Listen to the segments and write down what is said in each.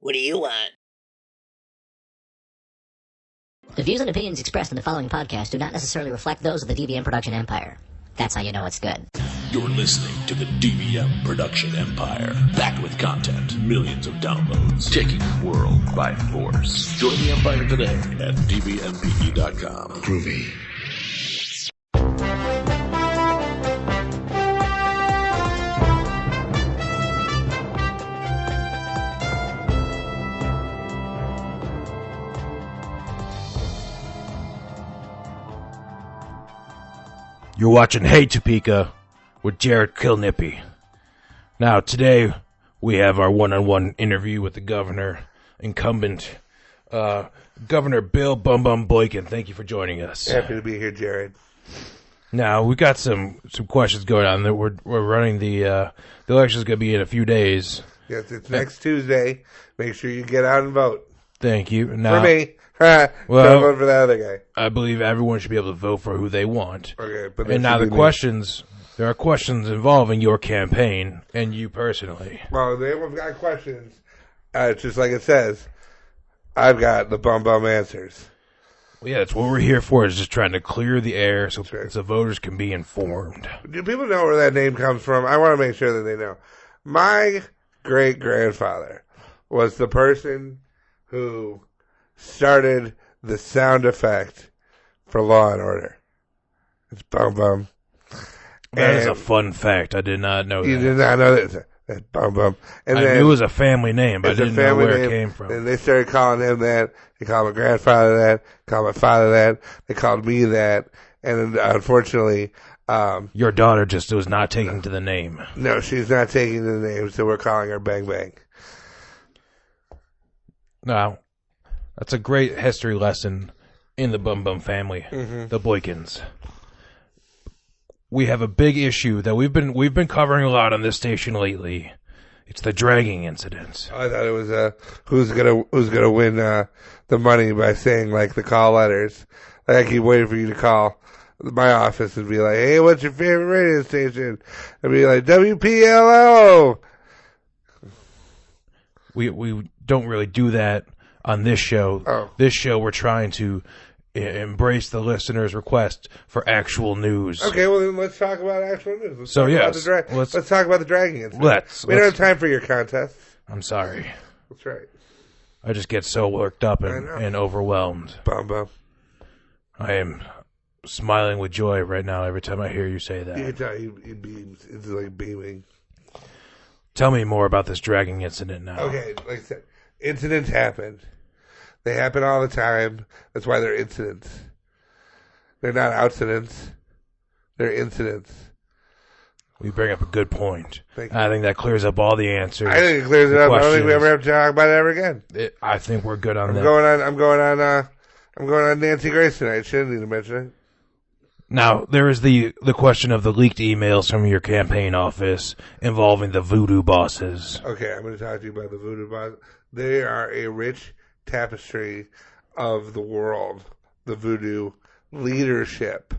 What do you want? The views and opinions expressed in the following podcast do not necessarily reflect those of the DVM Production Empire. That's how you know it's good. You're listening to the DVM Production Empire. Packed with content, millions of downloads, taking the world by force. Join the Empire today at dvmpe.com. Groovy. You're watching Hey Topeka with Jared Kilnippy. Now, today we have our one-on-one interview with the governor, incumbent, Governor Bill Bum Bum Boykin. Thank you for joining us. Happy to be here, Jared. Now, we got some questions going on. We're running the election's going to be in a few days. Yes, it's next Tuesday. Make sure you get out and vote. Thank you. Now, for me. Don't vote for the other guy. I believe everyone should be able to vote for who they want. Okay, but and now there are questions involving your campaign and you personally. Well, everyone's got questions. It's just like it says. I've got the bum answers. Well, yeah, that's what we're here for, is just trying to clear the air so the voters can be informed. Do people know where that name comes from? I want to make sure that they know. My great-grandfather was the person who started the sound effect for Law and Order. It's bum bum. That is a fun fact. I did not know that. You did not know that. That's bum bum. And I knew it was a family name, but I didn't know where it came from. And they started calling him that. They called my grandfather that. Called my father that. They called me that. And unfortunately, your daughter just was not taking to the name. No, she's not taking to the name, so we're calling her Bang Bang. No. That's a great history lesson in the Bum Bum family, the Boykins. We have a big issue that we've been covering a lot on this station lately. It's the dragging incidents. I thought it was who's gonna win the money by saying like the call letters. Like I keep waiting for you to call my office and be like, "Hey, what's your favorite radio station?" And be like, "WPLO." We don't really do that on this show. Oh. This show, we're trying to embrace the listener's request for actual news. Okay, well then let's talk about actual news. Let's talk about the dragging incident. We don't have time for your contest. I'm sorry. That's right. I just get so worked up and overwhelmed. Bum bum. I am smiling with joy right now every time I hear you say that. You can tell he beams. It's like beaming. Tell me more about this dragging incident now. Okay, like I said, incidents happen. They happen all the time. That's why they're incidents. They're not outcidents. They're incidents. We bring up a good point. Thank you. I think that clears up all the answers. I think it clears it up. I don't think we ever have to talk about it ever again. I think we're good on that. I'm going on Nancy Grace tonight. She didn't need to mention it. Now, there is the question of the leaked emails from your campaign office involving the Voodoo bosses. Okay, I'm going to talk to you about the Voodoo bosses. They are a rich tapestry of the world, the Voodoo leadership.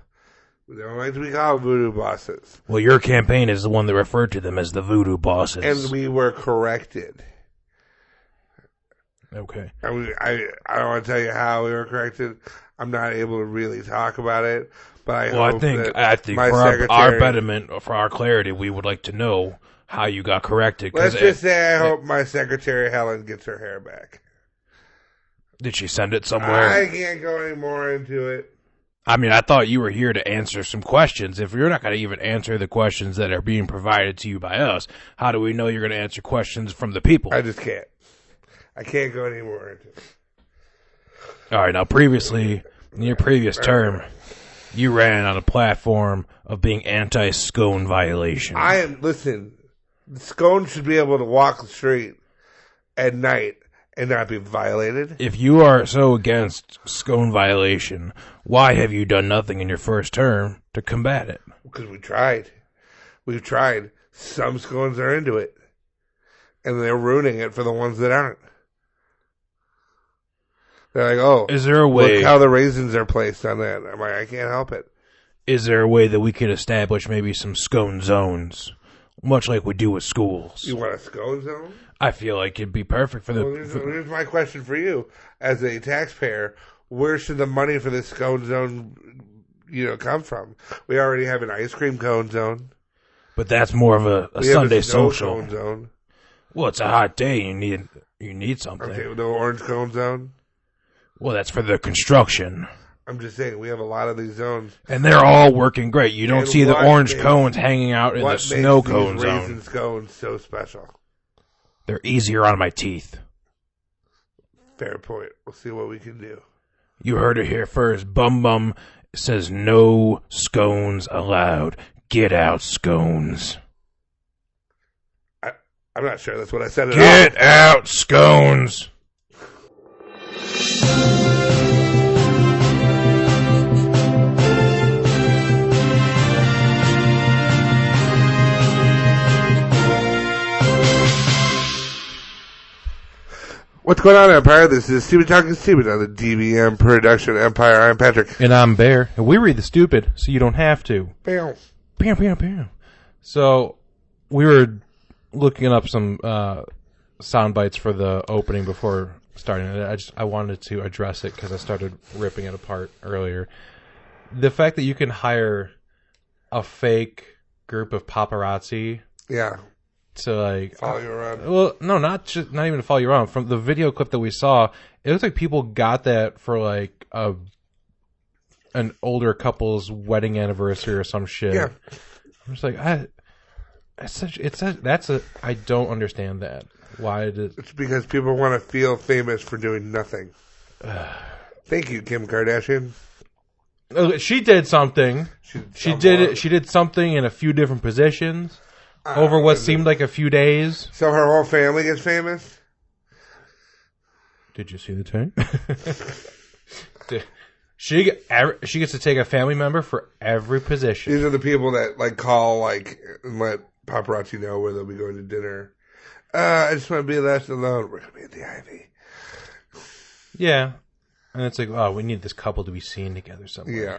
They don't like to be called Voodoo bosses. Well, your campaign is the one that referred to them as the Voodoo bosses. And we were corrected. Okay. I don't want to tell you how we were corrected. I'm not able to really talk about it. But I think for our betterment, for our clarity, we would like to know how you got corrected. Let's just say I hope my secretary Helen gets her hair back. Did she send it somewhere? I can't go any more into it. I mean, I thought you were here to answer some questions. If you're not going to even answer the questions that are being provided to you by us, how do we know you're going to answer questions from the people? I just can't. I can't go any more into it. All right. Now, previously, in your previous term, you ran on a platform of being anti-Scone violation. Listen, Scone should be able to walk the street at night and not be violated. If you are so against Scone violation, why have you done nothing in your first term to combat it? Because we tried. We've tried. Some Scones are into it. And they're ruining it for the ones that aren't. They're like, oh, is there a way? Look how the raisins are placed on that. I'm like, I can't help it. Is there a way that we could establish maybe some Scone zones much like we do with schools. You want a Scone zone? I feel like it'd be perfect for the... Well, here's my question for you. As a taxpayer, where should the money for this Scone zone, come from? We already have an ice cream cone zone. But that's more of a Sunday social. Cone zone. Well, it's a hot day. You need something. Okay, the orange cone zone? Well, that's for the construction. I'm just saying, we have a lot of these zones. And they're all working great. You don't see the orange cones hanging out in the snow cone zone. What makes these raisin scones so special? They're easier on my teeth. Fair point. We'll see what we can do. You heard it here first. Bum Bum says no scones allowed. Get out, scones. I'm not sure that's what I said at all. Get out, scones. What's going on, Empire? This is Stupid Talking Stupid on the DBM Production Empire. I'm Patrick. And I'm Bear. And we read the stupid, so you don't have to. Bam. Bam, bam, bam. So, we were looking up some sound bites for the opening before starting it. I wanted to address it because I started ripping it apart earlier. The fact that you can hire a fake group of paparazzi... Yeah. To follow you around. Well, no, not even to follow you around. From the video clip that we saw, it looks like people got that for an older couple's wedding anniversary or some shit. Yeah, I'm just like, I don't understand that. Why did? It's because people want to feel famous for doing nothing. Thank you, Kim Kardashian. She did something. She did something in a few different positions. Over what seemed like a few days. So her whole family gets famous? Did you see the tape? She gets to take a family member for every position. These are the people that call and let paparazzi know where they'll be going to dinner. I just want to be left alone. We're going to be at the Ivy. Yeah. And it's like, oh, we need this couple to be seen together somewhere. Yeah.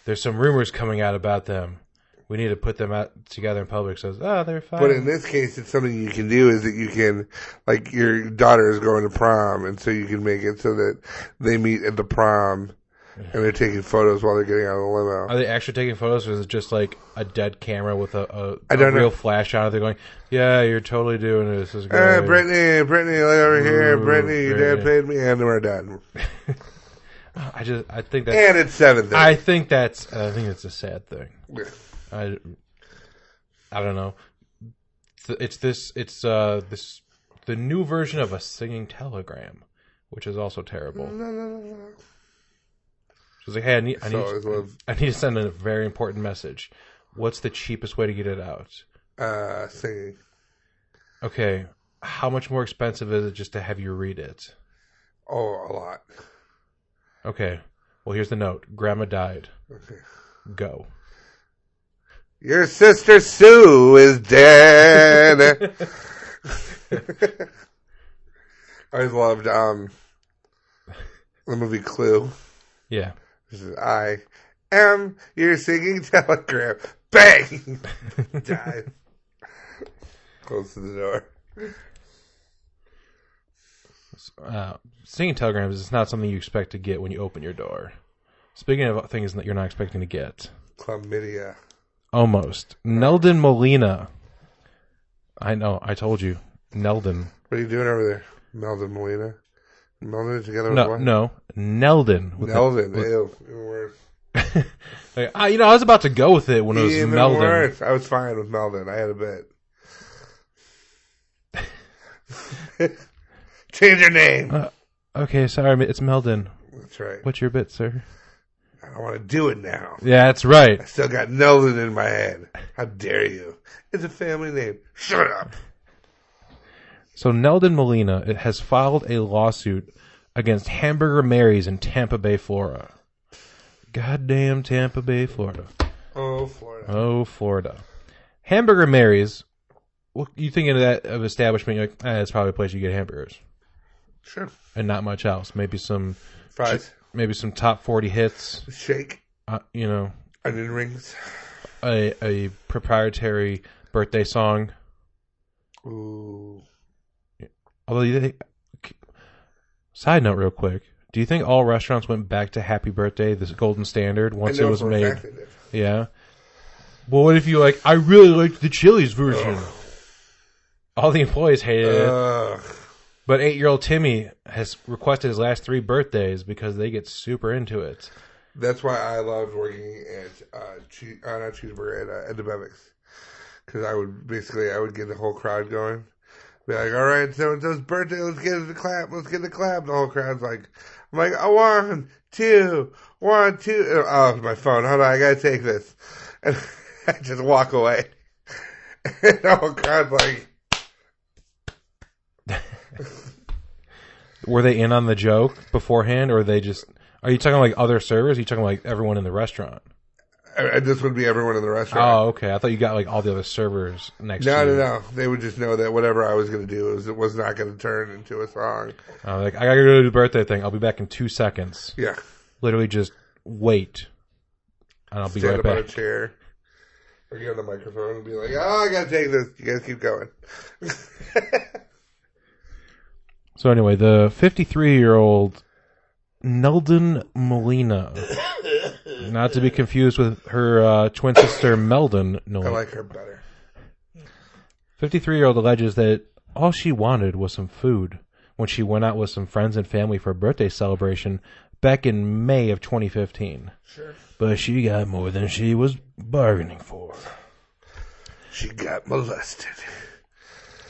There's some rumors coming out about them. We need to put them out together in public. So, they're fine. But in this case, it's something you can do is that you can, your daughter is going to prom, and so you can make it so that they meet at the prom, and they're taking photos while they're getting out of the limo. Are they actually taking photos, or is it just a dead camera with a know. real flash on it? They're going, yeah, you're totally doing this. This is great. Brittany, look over here. Brittany, your dad paid me, and we're done. I think that's... And it's 7:30. I think it's a sad thing. Yeah. I don't know. It's the new version of a singing telegram, which is also terrible. No. She's like, hey, I need to send a very important message. What's the cheapest way to get it out? Singing. Okay, how much more expensive is it just to have you read it? Oh, a lot. Okay, well, here's the note. Grandma died. Okay. Go. Your sister Sue is dead. I always loved the movie Clue. Yeah. This is I am your singing telegram. Bang! Died. Close to the door. Singing telegrams is not something you expect to get when you open your door. Speaking of things that you're not expecting to get. Chlamydia. Almost. Neldon Molina. I know, I told you. Neldon. What are you doing over there? Meldon Molina? Meldon together with what? No. Neldon. Neldon. Ew. Even worse. I was about to go with it when it was Even Meldon. Worse. I was fine with Meldon. I had a bit. Change your name. Okay, sorry. It's Meldon. That's right. What's your bit, sir? I don't want to do it now. Yeah, that's right. I still got Neldon in my head. How dare you? It's a family name. Shut up. So Neldon Molina has filed a lawsuit against Hamburger Mary's in Tampa Bay, Florida. Goddamn Tampa Bay, Florida. Oh, Florida. Oh, Florida. Hamburger Mary's, well, you think of establishment, you're like, it's probably a place you get hamburgers. Sure. And not much else. Maybe some... Fries. Maybe some top 40 hits. Shake. Onion rings. A proprietary birthday song. Ooh. Although, side note real quick. Do you think all restaurants went back to Happy Birthday, this golden standard, once it was made? Yeah. Well, what if you I really liked the Chili's version. All the employees hated it. But 8-year-old Timmy has requested his last 3 birthdays because they get super into it. That's why I loved working at not Cheeseburger, at the Bevics. Because I would get the whole crowd going. Be like, all right, so-and-so's birthday, let's get the clap. The whole crowd's like, I'm like, 1, 2, 1, 2. Oh, my phone. Hold on, I gotta take this. And I just walk away. And the whole crowd's like. Were they in on the joke beforehand, or are they just? Are you talking other servers? Or are you talking everyone in the restaurant? This would be everyone in the restaurant. Oh, okay. I thought you got all the other servers next to you. No. They would just know that whatever I was going to do it was not going to turn into a song. I got to go to the birthday thing. I'll be back in 2 seconds. Yeah. Literally just wait, and I'll be right back. Stand up on a chair, or get on the microphone and be like, "Oh, I got to take this. You guys keep going." So anyway, the 53-year-old Neldon Molina. Not to be confused with her twin sister, Meldon. No, I like her better. 53-year-old alleges that all she wanted was some food when she went out with some friends and family for a birthday celebration back in May of 2015. Sure. But she got more than she was bargaining for. She got molested.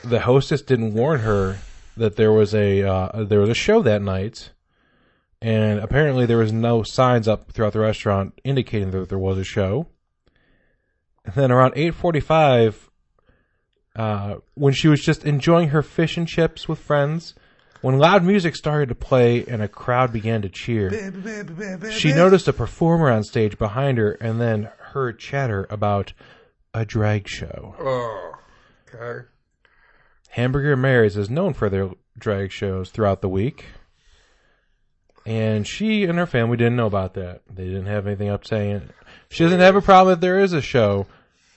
The hostess didn't warn her that there was a show that night. And apparently there was no signs up throughout the restaurant indicating that there was a show. And then around 8:45, when she was just enjoying her fish and chips with friends, when loud music started to play and a crowd began to cheer, she noticed a performer on stage behind her and then heard chatter about a drag show. Oh, okay. Hamburger Mary's is known for their drag shows throughout the week. And she and her family didn't know about that. They didn't have anything up saying. She doesn't have a problem that there is a show.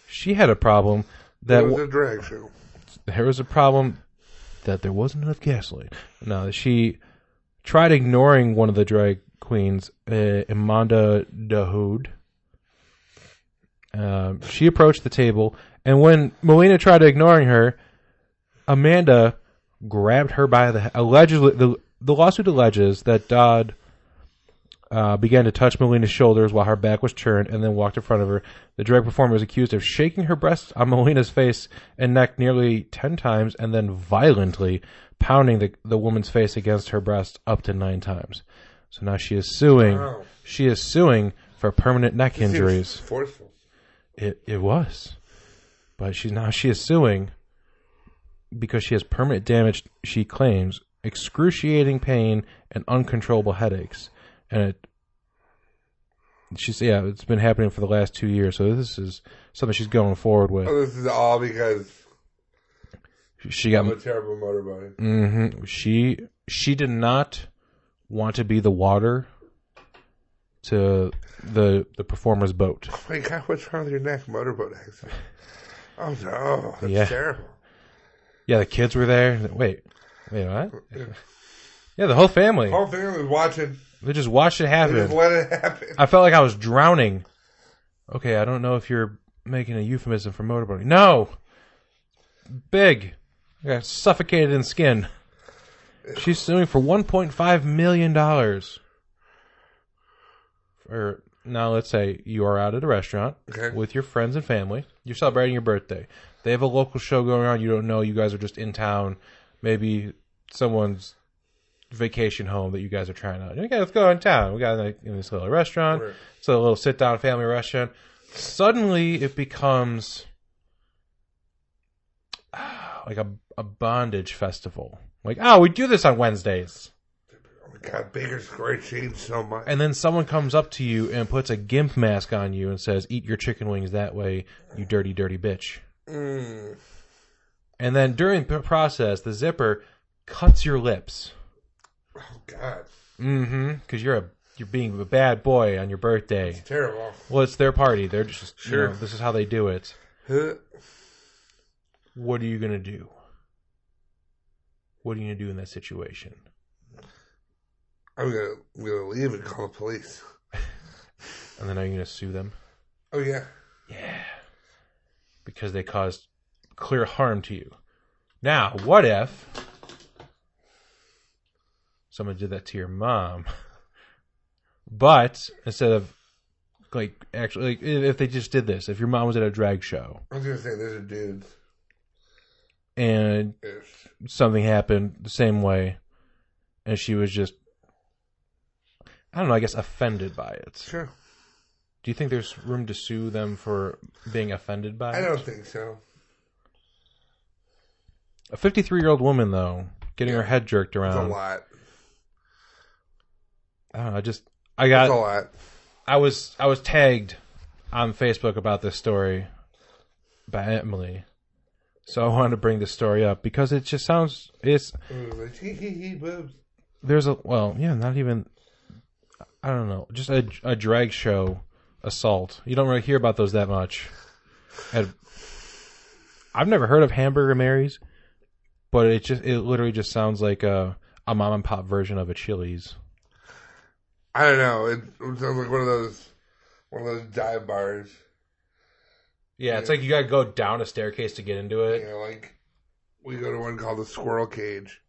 She had a problem that it was a drag show. There was a problem that there wasn't enough gasoline. No, she tried ignoring one of the drag queens, Amanda Dahoud. She approached the table, and when Melina tried ignoring her, Amanda grabbed her by the allegedly. The lawsuit alleges that Dodd began to touch Melina's shoulders while her back was turned and then walked in front of her. The drag performer was accused of shaking her breasts on Melina's face and neck nearly 10 times and then violently pounding the woman's face against her breast up to 9 times. So now she is suing. Wow. She is suing for permanent neck injuries. Forceful. It was. But she is suing because she has permanent damage, she claims, excruciating pain and uncontrollable headaches, and it's been happening for the last 2 years. So this is something she's going forward with. Oh, this is all because she got a terrible motorbike. Mm-hmm. She did not want to be the water to the performer's boat. Oh my God, what's wrong with your neck? Motorboat accident. Oh no, that's terrible. Yeah, the kids were there. Wait, what? Yeah, the whole family. The whole family was watching. They just watched it happen. They just let it happen. I felt like I was drowning. Okay, I don't know if you're making a euphemism for motorboating. No! Big. I got suffocated in skin. She's suing for $1.5 million. Now, let's say you are out at a restaurant with your friends and family. You're celebrating your birthday. They have a local show going on. You don't know. You guys are just in town. Maybe someone's vacation home that you guys are trying out. Okay, let's go in town. We got in this little restaurant. Right. It's a little sit-down family restaurant. Suddenly, it becomes like a bondage festival. Like, we do this on Wednesdays. Oh my God, Baker's Square changed so much. And then someone comes up to you and puts a gimp mask on you and says, "Eat your chicken wings that way, you dirty, dirty bitch." Mm. And then during the process, the zipper cuts your lips. Oh God. Mm-hmm. Because you're being a bad boy on your birthday. It's terrible. Well, it's their party. They're just this is how they do it. what are you going to do? What are you going to do in that situation? I'm gonna leave and call the police. And then are you going to sue them? Oh, yeah. Yeah. Because they caused clear harm to you. Now, what if someone did that to your mom, but instead of, like, actually, like, if they just did this, if your mom was at a drag show. I was going to say, there's a dude. And something happened the same way, and she was just, I don't know, I guess offended by it. Sure. Do you think there's room to sue them for being offended by it? I don't think so. A 53-year-old woman, though, getting her head jerked around. That's a lot. I don't know, That's a lot. I was tagged on Facebook about this story by Emily. So I wanted to bring this story up because it just sounds, there's not even, I don't know, just a drag show assault. You don't really hear about those that much. I've never heard of Hamburger Mary's, but it literally just sounds like a mom and pop version of a Chili's. I don't know. It sounds like one of those dive bars. Yeah, it's like you gotta go down a staircase to get into it. Yeah, like we go to one called the Squirrel Cage.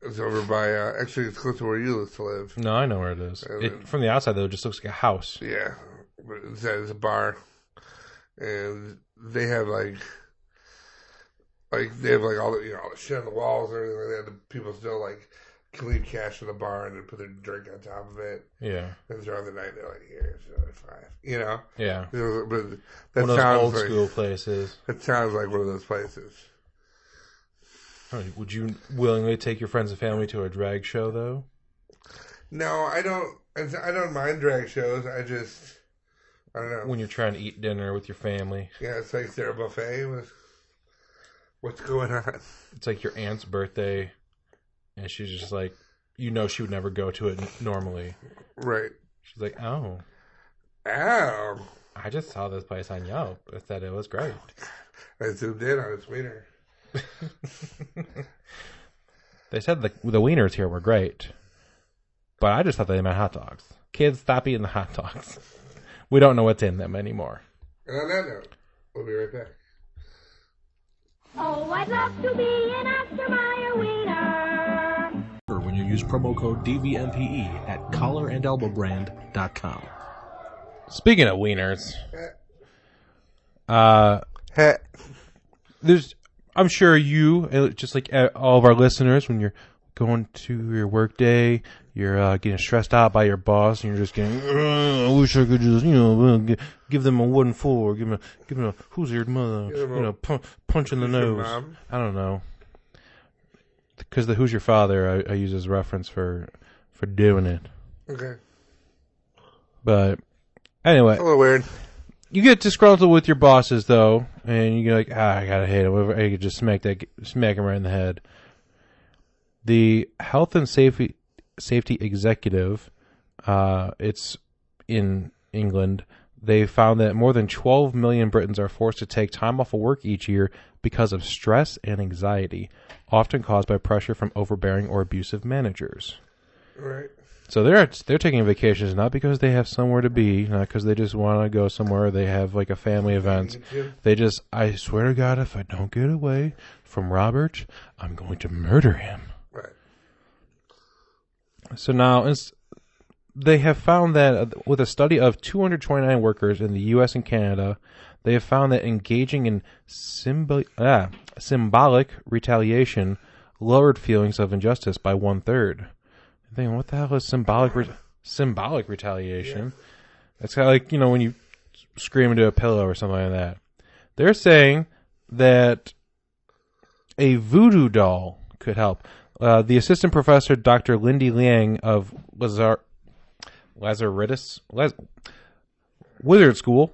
It's over by, actually it's close to where you used to live. No, I know where it is. From the outside, though, it just looks like a house. Yeah, but inside it's a bar. And they have all the, all the shit on the walls and everything like that. The people still, can leave cash in the bar and then put their drink on top of it. Yeah. And throughout the night, they're like, here's another $5. Yeah. But that one of those sounds old like, school places. It sounds like one of those places. Would you willingly take your friends and family to a drag show, though? No, I don't. I don't mind drag shows. I don't know. When you're trying to eat dinner with your family. Yeah, it's like their buffet. What's going on? It's like your aunt's birthday, and she's just like, she would never go to it normally. Right. She's like, oh. Ow. I just saw this place on Yelp. I said it was great. I zoomed in on its wiener. They said the wieners here were great, but I just thought they meant hot dogs. Kids, stop eating the hot dogs. We don't know what's in them anymore. And on that note, we'll be right back. Oh, I'd love to be an Oscar Mayer wiener. When you use promo code DVMPE at collarandelbowbrand.com. Speaking of wieners, I'm sure you, just like all of our listeners, when you're going to your work day, you're getting stressed out by your boss, and you're just getting, I wish I could just, give them a wooden floor, give them a who's your mother, punch in the nose. I don't know. Because the who's your father, I use as reference for doing it. Okay. But anyway, a little weird. You get disgruntled with your bosses, though, and you're like, I gotta hate him. I could just smack him right in the head. The health and safety executive, it's in England. They found that more than 12 million Britons are forced to take time off of work each year because of stress and anxiety, often caused by pressure from overbearing or abusive managers. Right. So they're taking vacations not because they have somewhere to be, not because they just want to go somewhere. They have like a family event. I swear to God, if I don't get away from Robert, I'm going to murder him. Right. So now they have found that with a study of 229 workers in the U.S. and Canada, they have found that engaging in symbolic retaliation lowered feelings of injustice by 1/3. I'm thinking, what the hell is symbolic retaliation? Yeah. It's kind of like, when you scream into a pillow or something like that. They're saying that a voodoo doll could help. The assistant professor, Dr. Lindy Liang of Wizard School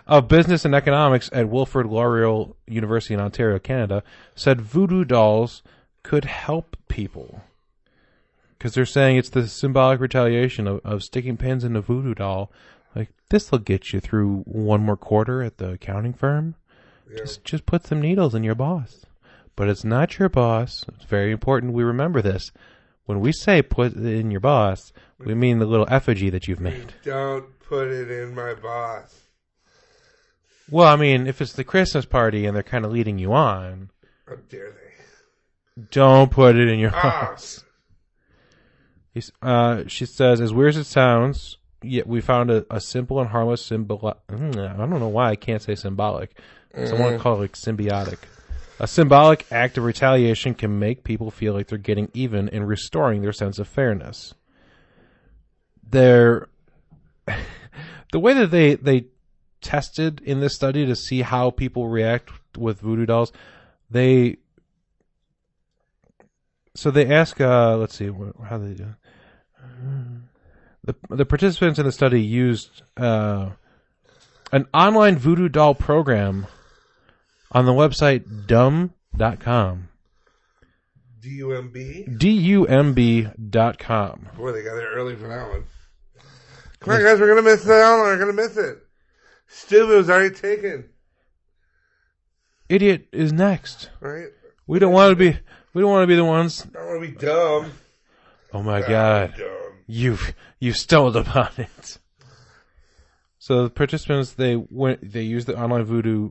of Business and Economics at Wilfrid Laurier University in Ontario, Canada, said voodoo dolls could help people. Because they're saying it's the symbolic retaliation of sticking pins in a voodoo doll. Like, this will get you through one more quarter at the accounting firm. Yeah. Just put some needles in your boss. But it's not your boss. It's very important we remember this. When we say put it in your boss, we mean the little effigy that you've made. Don't put it in my boss. Well, I mean, if it's the Christmas party and they're kind of leading you on, How dare they? don't put it in your boss. She says, as weird as it sounds, yet we found a simple and harmless symbol. I don't know why I can't say symbolic. Someone call it like symbiotic. A symbolic act of retaliation can make people feel like they're getting even and restoring their sense of fairness. The way that they tested in this study to see how people react with voodoo dolls, they ask, let's see, how they do. The participants in the study used an online voodoo doll program on the website dumb.com. D-U-M-B? dumb.com. Boy, they got there early for that one. Come on, guys, we're going to miss that one. We're going to miss it. Stupid was already taken. Idiot is next. Right? We don't want to be the ones. I don't want to be dumb. Oh my God. Dumb. You've stumbled upon it. So the participants, they used the online voodoo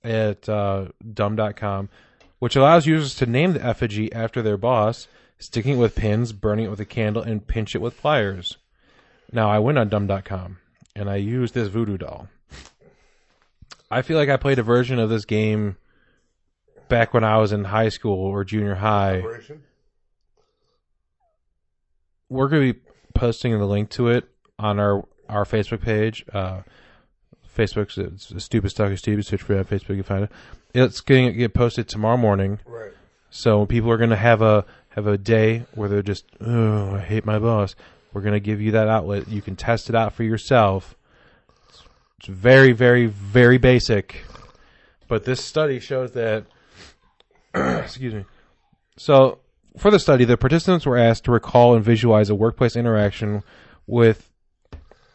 at dumb.com, which allows users to name the effigy after their boss, sticking it with pins, burning it with a candle, and pinch it with pliers. Now, I went on dumb.com, and I used this voodoo doll. I feel like I played a version of this game back when I was in high school or junior high. Operation? We're going to be posting the link to it on our Facebook page. Facebook's Stupid Stalker Stupid. Search for it on Facebook, you can find it. It's going to get posted tomorrow morning. Right. So people are going to have a day where they're just, oh, I hate my boss. We're going to give you that outlet. You can test it out for yourself. It's very, very, very basic. But this study shows that, excuse me. So for the study, the participants were asked to recall and visualize a workplace interaction with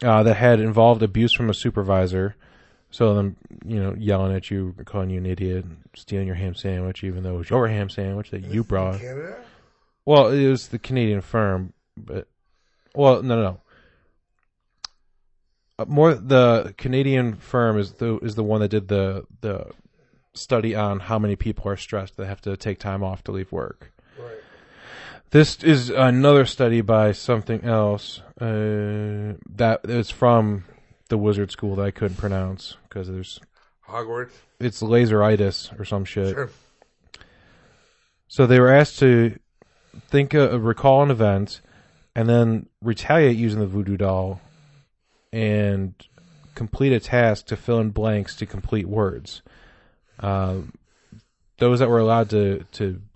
that had involved abuse from a supervisor. So them, yelling at you, calling you an idiot, stealing your ham sandwich, even though it was your ham sandwich that you brought. Canada? Well, it was the Canadian firm, but no. More the Canadian firm is the one that did the study on how many people are stressed that have to take time off to leave work. Right. This is another study by something else that is from the wizard school that I couldn't pronounce because there's Hogwarts. It's laseritis or some shit. Sure. So they were asked to recall an event and then retaliate using the voodoo doll and complete a task to fill in blanks to complete words. Those that were allowed to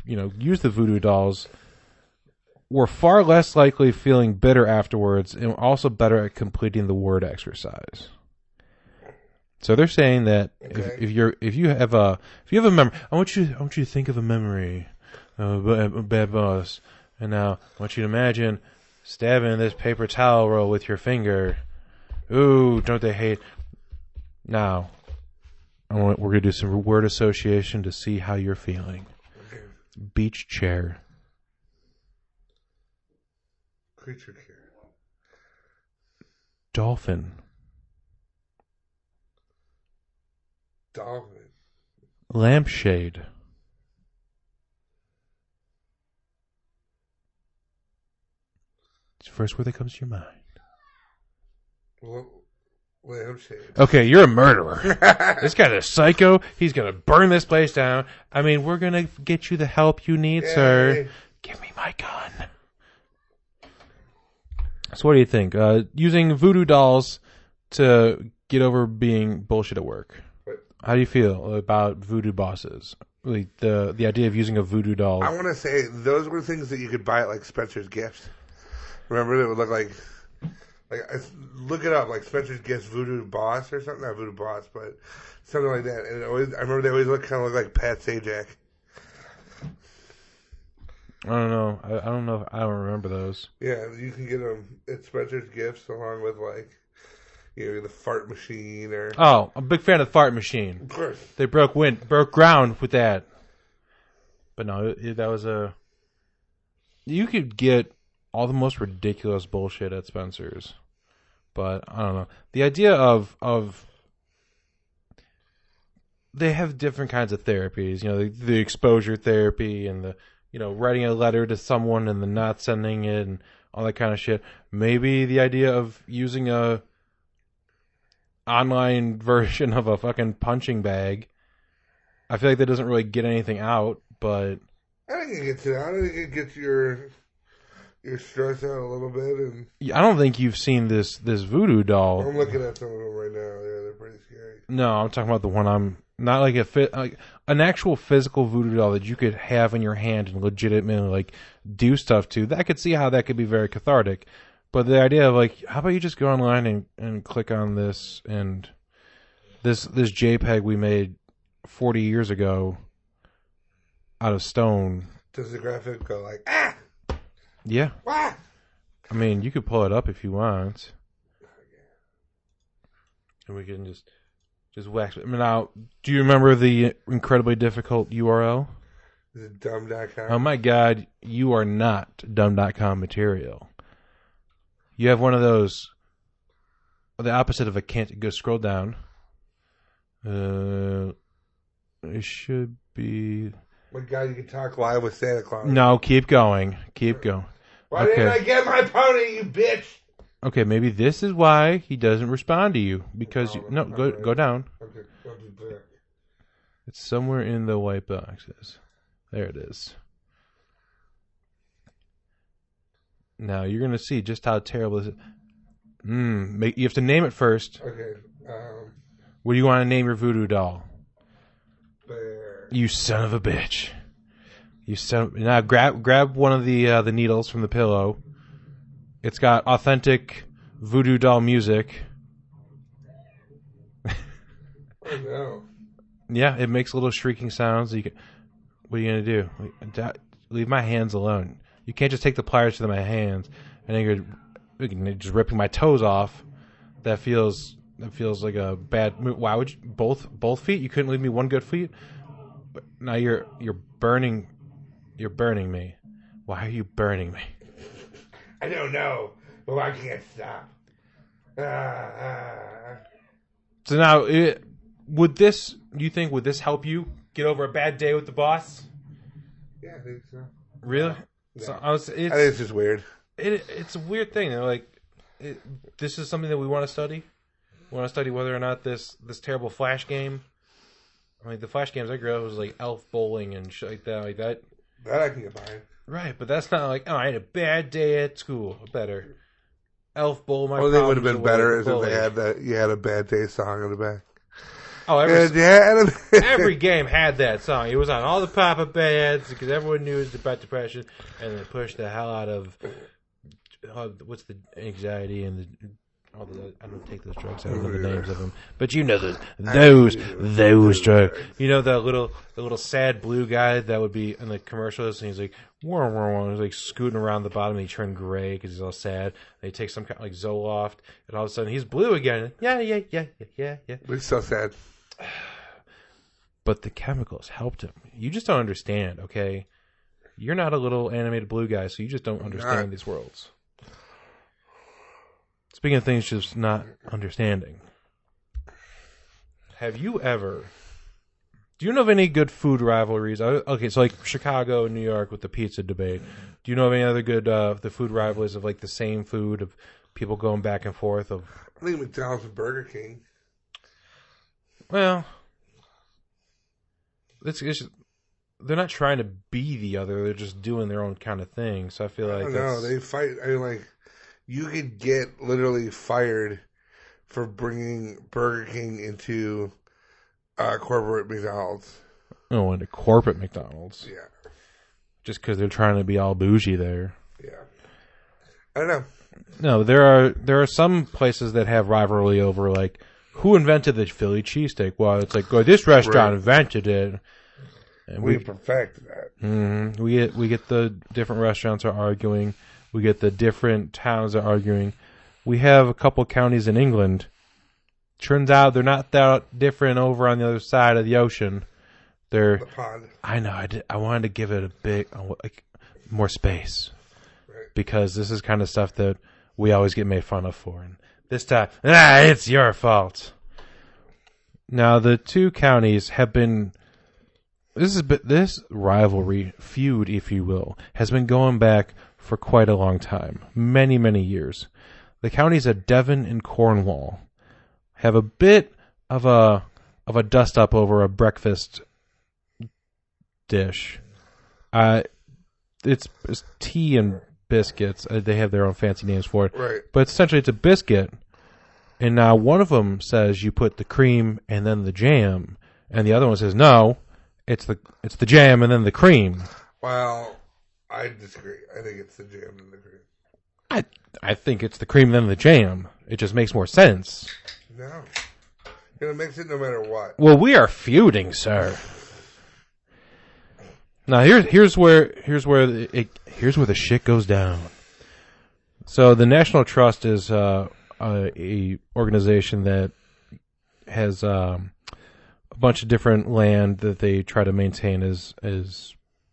use the voodoo dolls were far less likely feeling bitter afterwards and also better at completing the word exercise. So they're saying that if you have a memory, I want you to think of a memory of a bad boss, and now I want you to imagine stabbing this paper towel roll with your finger. Ooh, don't they hate? Now, we're gonna do some word association to see how you're feeling. Okay. Beach chair. Creature care. Dolphin. Dolphin. Lampshade. It's the first word that comes to your mind. Lampshade. Okay, you're a murderer. This guy's a psycho. He's going to burn this place down. I mean, we're going to get you the help you need, sir. Give me my gun. So what do you think? Using voodoo dolls to get over being bullshit at work. How do you feel about voodoo bosses? Like the idea of using a voodoo doll. I want to say those were things that you could buy at like Spencer's Gifts. Remember, it would look like look it up, like Spencer's Gifts Voodoo Boss or something. Not Voodoo Boss, but something like that. And I remember they always kind of look like Pat Sajak. I don't know. I don't remember those. Yeah, you can get them at Spencer's Gifts along with like the fart machine or. Oh, I'm a big fan of the fart machine. Of course. They broke ground with that. But no, that was a. You could get all the most ridiculous bullshit at Spencer's, but I don't know. The idea of they have different kinds of therapies. The exposure therapy and the writing a letter to someone and then not sending it and all that kind of shit. Maybe the idea of using a online version of a fucking punching bag. I feel like that doesn't really get anything out, but I think it gets it out. I think it gets your stress out a little bit. And I don't think you've seen this Voodoo doll. I'm looking at some of them right now. Yeah, they're pretty scary. No, I'm talking about the one I'm not like an actual physical Voodoo doll that you could have in your hand and legitimately do stuff to. I could see how that could be very cathartic. But the idea of how about you just go online and click on this and this JPEG we made 40 years ago out of stone. Does the graphic go ah? Yeah. Ah! I mean, you could pull it up if you want. And we can just wax it. Now, do you remember the incredibly difficult URL? Is it dumb.com? Oh my God, you are not dumb.com material. You have one of those, the opposite of a can't, go scroll down. It should be. My God, you can talk live with Santa Claus. No, keep going. Keep going. Why didn't I get my pony, you bitch? Okay, maybe this is why he doesn't respond to you. Because, go down. Okay, don't do that. It's somewhere in the white boxes. There it is. Now, you're going to see just how terrible this is. You have to name it first. Okay. What do you want to name your Voodoo doll? Bear. You son of a bitch. Now grab one of the needles from the pillow. It's got authentic Voodoo doll music. Oh no. Yeah, it makes little shrieking sounds. What are you gonna do? Leave my hands alone. You can't just take the pliers to my hands and then you're just ripping my toes off. That feels like a bad move. Why would you both feet? You couldn't leave me one good feet. Now you're burning. You're burning me. Why are you burning me? I don't know, but I can't stop. So now, would this help you get over a bad day with the boss? Yeah, I think so. Really? Yeah. So I think it's just weird. It's a weird thing. This is something that we want to study. We want to study whether or not this terrible Flash game. I mean, the Flash games I grew up was like Elf Bowling and shit like that. That I can get behind. Right, but that's not I had a bad day at school. Better. Elf Bowl, my Only thing would have been better is if they had you had a bad day song in the back. Oh, every game had that song. It was on all the pop-up ads because everyone knew it was about depression, and they pushed the hell out of what's the anxiety and I don't take those drugs. I don't know the names of them, but you know those drugs. You know the little sad blue guy that would be in the commercials, and he's like, wah, wah, wah. He's like scooting around the bottom, and he turned gray because he's all sad. And he takes some kind of Zoloft, and all of a sudden he's blue again. Yeah. It's so sad. But the chemicals helped him. You just don't understand, okay? You're not a little animated blue guy, so you just don't understand these worlds. Speaking of things just not understanding, do you know of any good food rivalries? Okay, so like Chicago and New York with the pizza debate. Do you know of any other good the food rivalries of like the same food, of people going back and forth? I think McDonald's and Burger King. Well, it's just, they're not trying to be the other. They're just doing their own kind of thing. So I feel like they fight. I mean, you could get literally fired for bringing Burger King into corporate McDonald's. Oh, into corporate McDonald's. Yeah. Just because they're trying to be all bougie there. Yeah. I don't know. No, there are some places that have rivalry over like who invented the Philly cheesesteak. Well, it's like, this restaurant invented it. And we perfected that. Mm-hmm. We get the different restaurants are arguing. We get the different towns are arguing. We have a couple counties in England turns out they're not that different over on the other side of the ocean. They're The pond. I know. I wanted to give it a big, more space, because this is kind of stuff that we always get made fun of for. And this time, it's your fault. Now the two counties have been. This rivalry feud, if you will, has been going back for quite a long time, many, many years. The counties of Devon and Cornwall have a bit of a dust up over a breakfast dish. It's tea and biscuits. They have their own fancy names for it. Right. But essentially it's a biscuit, and now one of them says you put the cream and then the jam, and the other one says no, it's the jam and then the cream. Well, I disagree. I think it's the jam and the cream. I think it's the cream and then the jam. It just makes more sense. No. You're going to mix it no matter what. Well, we are feuding, sir. Now here's where the shit goes down. So the National Trust is a organization that has a bunch of different land that they try to maintain as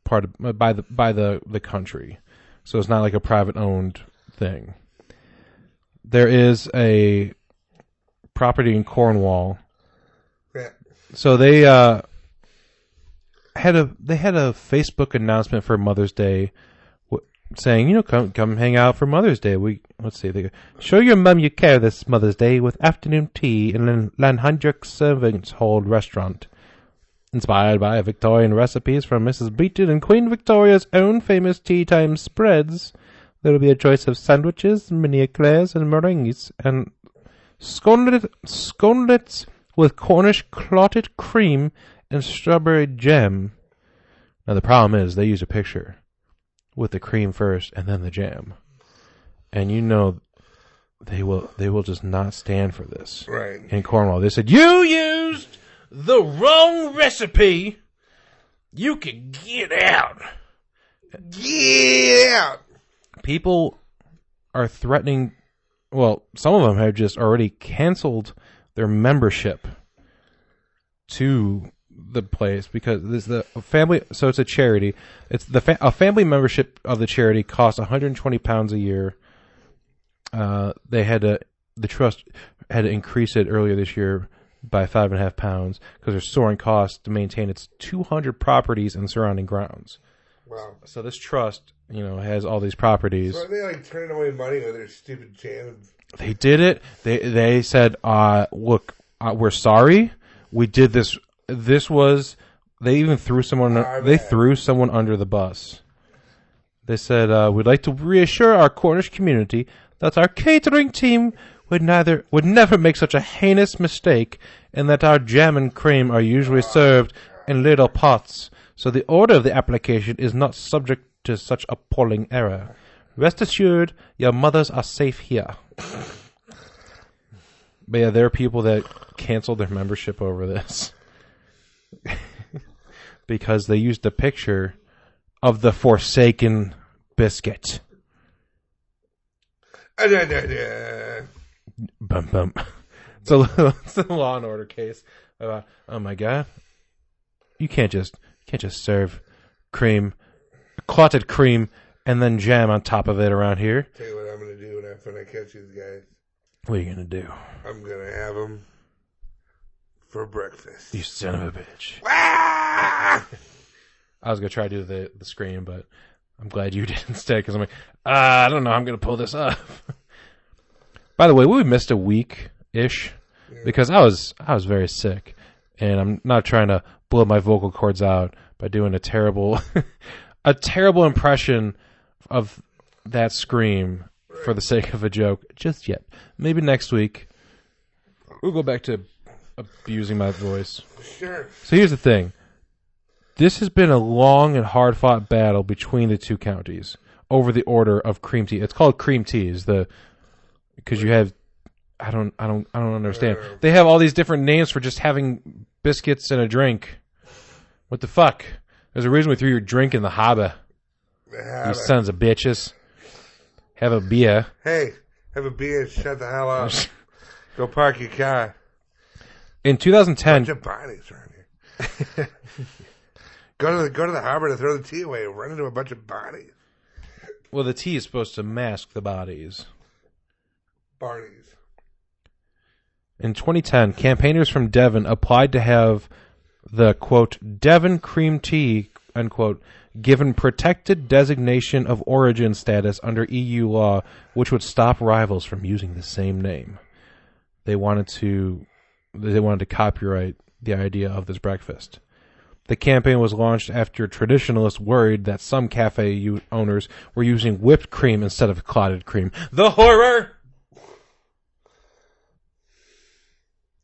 part of by the country. So it's not like a private owned thing. There is a property in Cornwall. Yeah. So they had a Facebook announcement for Mother's Day, saying, come hang out for Mother's Day. They go, show your mum you care this Mother's Day with afternoon tea in Lanhendrick Servants' Hall restaurant, inspired by Victorian recipes from Mrs. Beaton and Queen Victoria's own famous tea time spreads. There will be a choice of sandwiches, mini eclairs, and meringues, and sconelets with Cornish clotted cream and strawberry jam. Now the problem is they use a picture with the cream first and then the jam, and they will just not stand for this. Right. In Cornwall, they said you used the wrong recipe. You can get out. Get out. People are threatening. Well, some of them have just already canceled their membership to the place because this is a family. So it's a charity. It's a family membership of the charity costs £120 a year. The trust had to increase it earlier this year by £5.50 because there's soaring costs to maintain its 200 properties and surrounding grounds. Wow. So this trust, has all these properties. So are they turning away money with their stupid jams? They did it. They said, look, we're sorry. We did this. They even threw someone. They threw someone under the bus. They said, we'd like to reassure our Cornish community that our catering team would never make such a heinous mistake, and that our jam and cream are usually served in little pots. So the order of the application is not subject to such appalling error. Rest assured, your mothers are safe here. But yeah, there are people that canceled their membership over this. Because they used a picture of the Forsaken biscuit. Bum bum. It's a Law and Order case. Oh my God! You can't just serve cream, clotted cream, and then jam on top of it around here. Tell you what I'm gonna do when I catch these guys. What are you gonna do? I'm gonna have them for breakfast. You son of a bitch! Ah! I was gonna try to do the scream, but I'm glad you did instead because I'm like, I don't know, I'm gonna pull this up. By the way, we missed a week-ish because I was very sick, and I'm not trying to blow my vocal cords out by doing a terrible impression of that scream for the sake of a joke just yet. Maybe next week we'll go back to abusing my voice. Sure. So here's the thing. This has been a long and hard-fought battle between the two counties over the order of cream tea. It's called cream teas, because you have I don't understand. They have all these different names for just having biscuits and a drink. What the fuck? There's a reason we threw your drink in the harbor. You sons of bitches. Have a beer. Hey, have a beer and shut the hell up. Go park your car. In 2010, bunch of bodies around here. Go to the harbor to throw the tea away. Run into a bunch of bodies. well, the tea is supposed to mask the bodies. Barneys. In 2010, campaigners from Devon applied to have the, quote, Devon cream tea, unquote, given protected designation of origin status under EU law, which would stop rivals from using the same name. They wanted to copyright the idea of this breakfast. The campaign was launched after traditionalists worried that some cafe owners were using whipped cream instead of clotted cream. The horror!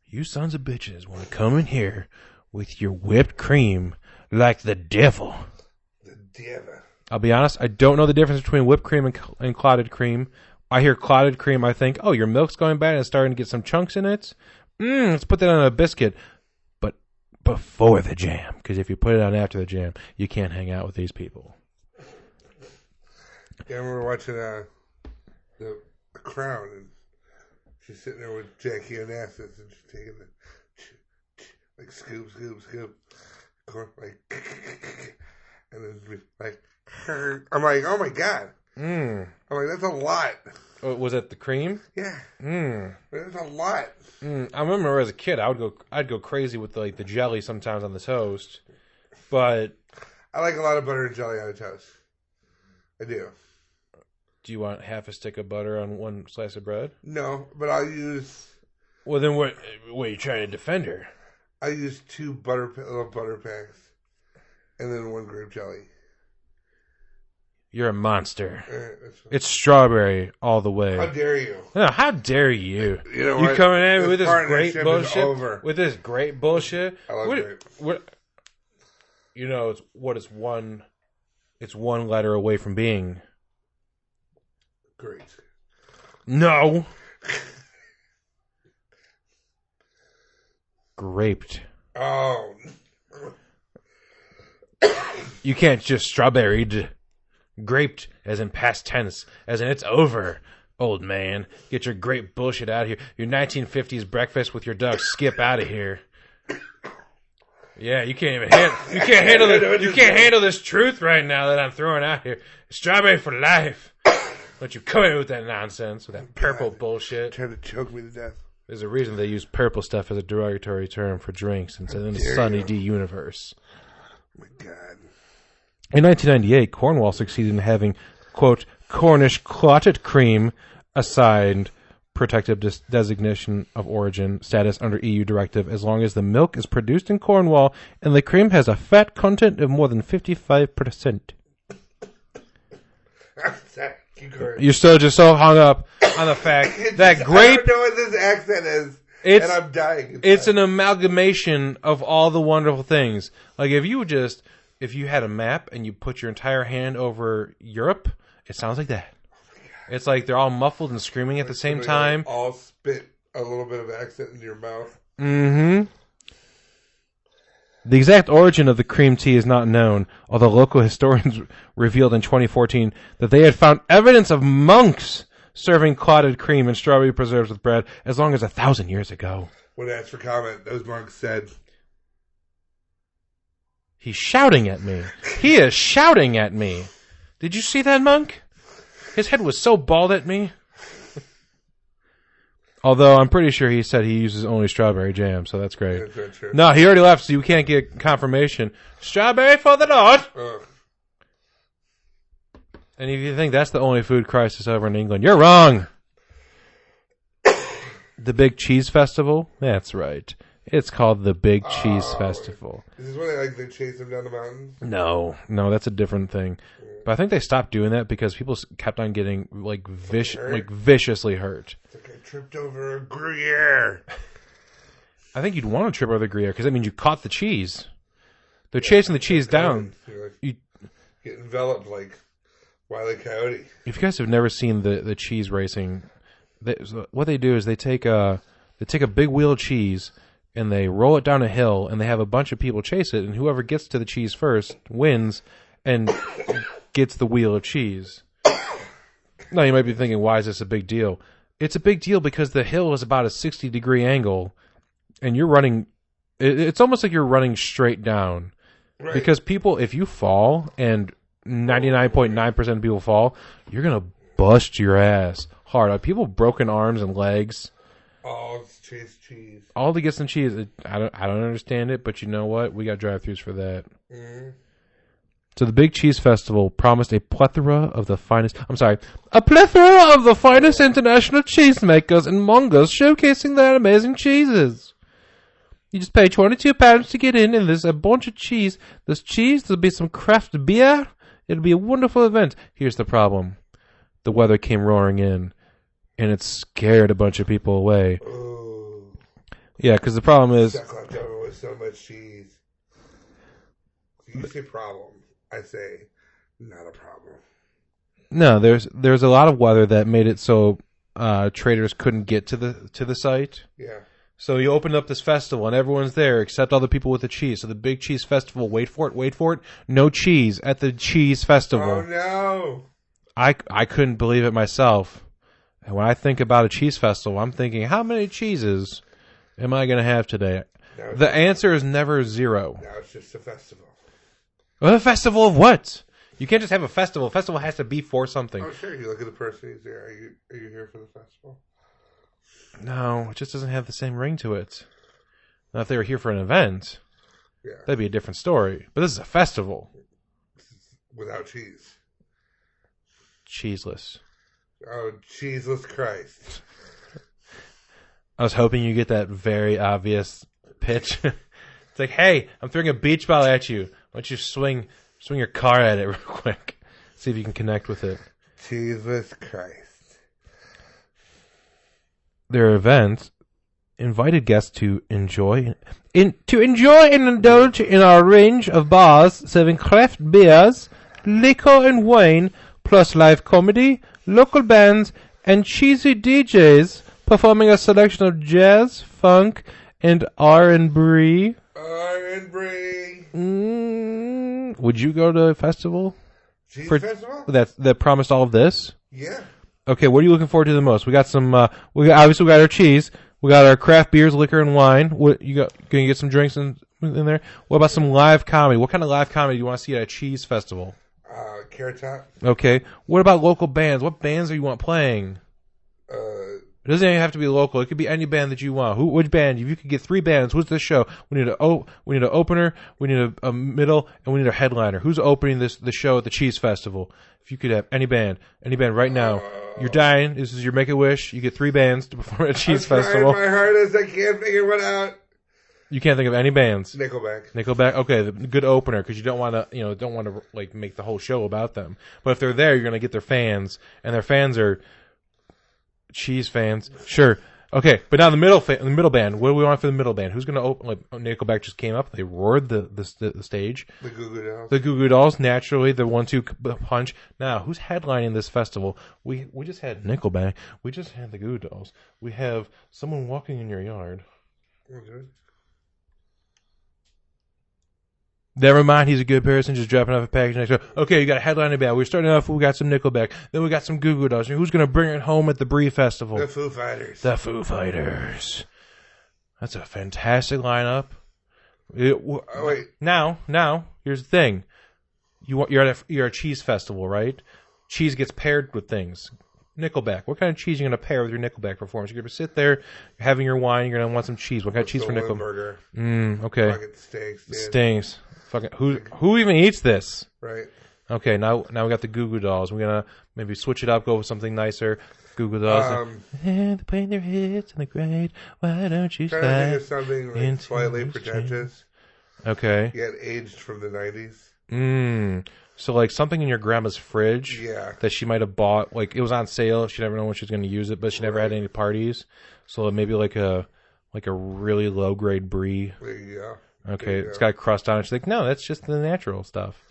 You sons of bitches want to come in here with your whipped cream like the devil. The devil. I'll be honest, I don't know the difference between whipped cream and clotted cream. I hear clotted cream, I think, oh, your milk's going bad and it's starting to get some chunks in it. Let's put that on a biscuit. But before the jam, because if you put it on after the jam, you can't hang out with these people. Yeah, I remember watching the Crown, and she's sitting there with Jackie Onassis, and she's taking like scoop, like, and then like, I'm like, oh my god. I'm like, that's a lot. Oh, was it the cream? Yeah. That's a lot. I remember as a kid, I'd go crazy with the jelly sometimes on the toast, but I like a lot of butter and jelly on a toast. I do. Do you want half a stick of butter on one slice of bread? No, but I'll use. Well, then what are you trying to defend her? I use 2 little butter packs, and then 1 grape jelly. You're a monster. It's strawberry all the way. How dare you? No, how dare you? You know what? You coming at me with this partnership great is bullshit? over. With this great bullshit? I love grape. What? You know, it's one letter away from being. Great. No. Graped. Oh. You can't just strawberried. Graped, as in past tense, as in it's over, old man. Get your grape bullshit out of here. Your 1950s breakfast with your dog Skip out of here. Yeah, you can't handle this truth right now that I'm throwing out here. Strawberry for life. Don't you come in with that nonsense, with that purple bullshit. Trying to choke me to death. There's a reason they use purple stuff as a derogatory term for drinks in the Sunny D universe. Oh my God. In 1998, Cornwall succeeded in having, quote, Cornish clotted cream assigned protective designation of origin status under EU directive as long as the milk is produced in Cornwall and the cream has a fat content of more than 55%. You're still just so hung up on the fact that grape... I don't know what this accent is, and I'm dying. It's an amalgamation of all the wonderful things. Like, if you had a map and you put your entire hand over Europe, it sounds like that. Oh, it's like they're all muffled and screaming at the same time. All spit a little bit of accent in your mouth. Mm-hmm. The exact origin of the cream tea is not known, although local historians revealed in 2014 that they had found evidence of monks serving clotted cream and strawberry preserves with bread as long as 1,000 years ago. When asked for comment, those monks said... He's shouting at me. He is shouting at me. Did you see that, monk? His head was so bald at me. Although I'm pretty sure he said he uses only strawberry jam, so that's great. That's true. No, he already left, so you can't get confirmation. Strawberry for the Lord. And if you think that's the only food crisis over in England, you're wrong. The Big Cheese Festival? That's right. It's called the Big Cheese Festival. Is this when they chase them down the mountains? No, that's a different thing. But I think they stopped doing that because people kept on getting viciously hurt. It's like I tripped over a Gruyere. I think you'd want to trip over the Gruyere because that means you caught the cheese. They're chasing the cheese down. You get enveloped like Wile E. Coyote. If you guys have never seen the cheese racing, what they do is they take a big wheel of cheese and they roll it down a hill, and they have a bunch of people chase it, and whoever gets to the cheese first wins and gets the wheel of cheese. Now, you might be thinking, why is this a big deal? It's a big deal because the hill is about a 60-degree angle, and you're running. It's almost like you're running straight down, Right. because people, if you fall, and 99.9% of people fall, you're gonna bust your ass hard. People with broken arms and legs. Oh, it's cheese. All to get some cheese. I don't understand it, but you know what? We got drive-thrus for that. Mm-hmm. So the Big Cheese Festival promised a plethora of the finest international cheesemakers and mongers showcasing their amazing cheeses. You just pay £22 to get in, and there's a bunch of cheese. There's cheese, there'll be some craft beer. It'll be a wonderful event. Here's the problem. The weather came roaring in, and it scared a bunch of people away. Ooh. Yeah, because the problem is... Stuck left over with so much cheese. You say problem. I say not a problem. No, there's a lot of weather that made it so traders couldn't get to the site. Yeah. So you opened up this festival, and everyone's there except all the people with the cheese. So the Big Cheese Festival, wait for it, no cheese at the cheese festival. Oh, no. I couldn't believe it myself. And when I think about a cheese festival, I'm thinking, how many cheeses am I going to have today? The answer is never zero. Now it's just a festival. Well, a festival of what? You can't just have a festival. A festival has to be for something. Oh, sure. You look at the person, he's there. Are you here for the festival? No, it just doesn't have the same ring to it. Now, if they were here for an event, Yeah. that'd be a different story. But this is a festival. Without cheese. Cheeseless. Oh, cheeseless Christ. I was hoping you get that very obvious pitch. It's like, hey, I'm throwing a beach ball at you. Why don't you swing your car at it real quick? See if you can connect with it. Cheeseless Christ. Their event invited guests to enjoy and indulge in our range of bars serving craft beers, liquor and wine, plus live comedy, local bands, and cheesy DJs performing a selection of jazz, funk, and R&B. Would you go to a festival? Cheese festival? That promised all of this? Yeah. Okay, what are you looking forward to the most? We got some. Obviously we got our cheese. We got our craft beers, liquor, and wine. What you got? Gonna get some drinks in there? What about some live comedy? What kind of live comedy do you want to see at a cheese festival? Carrot Top. Okay. What about local bands? What bands do you want playing? It doesn't even have to be local. It could be any band that you want. Which band? If you could get 3 bands, who's this show? We need an opener, we need a middle, and we need a headliner. Who's opening the show at the Cheese Festival? If you could have any band right now. You're dying. This is your Make-A-Wish. You get 3 bands to perform at a Cheese Festival. I'm trying my hardest. I can't figure one out. You can't think of any bands. Nickelback. Okay, the good opener, because you don't want to like make the whole show about them. But if they're there, you're gonna get their fans, and their fans are cheese fans. Sure. Okay, but now the middle band. What do we want for the middle band? Who's going to open? Like Nickelback just came up. They roared the stage. The Goo Goo Dolls. The Goo Goo Dolls, naturally, the 1-2 punch. Now, who's headlining this festival? We just had Nickelback. We just had the Goo Goo Dolls. We have someone walking in your yard. Okay. Never mind, he's a good person, just dropping off a package next door. Okay, you got a headlining band. We're starting off, we got some Nickelback. Then we got some Goo Goo Dolls. Who's going to bring it home at the Brie Festival? The Foo Fighters. That's a fantastic lineup. Wait. Now, here's the thing. You're at a cheese festival, right? Cheese gets paired with things. Nickelback. What kind of cheese are you going to pair with your Nickelback performance? You're going to sit there, you're having your wine, you're going to want some cheese. What kind of cheese for Nickelback? Okay. Fucking stinks, dude. Stinks. Fucking who even eats this? Right. Okay, now we got the Goo Goo Dolls. We're gonna maybe switch it up, go with something nicer. Goo Goo Dolls. Trying They're playing their hits in the grade. Why don't you to think of something like slightly pretentious. Okay. Yet aged from the 90s. So like something in your grandma's fridge. Yeah. That she might have bought. Like it was on sale. She never knew when she was going to use it, but she never had any parties. So maybe like a really low grade brie. There you go. Okay, it's got crust on it. She's like, no, that's just the natural stuff.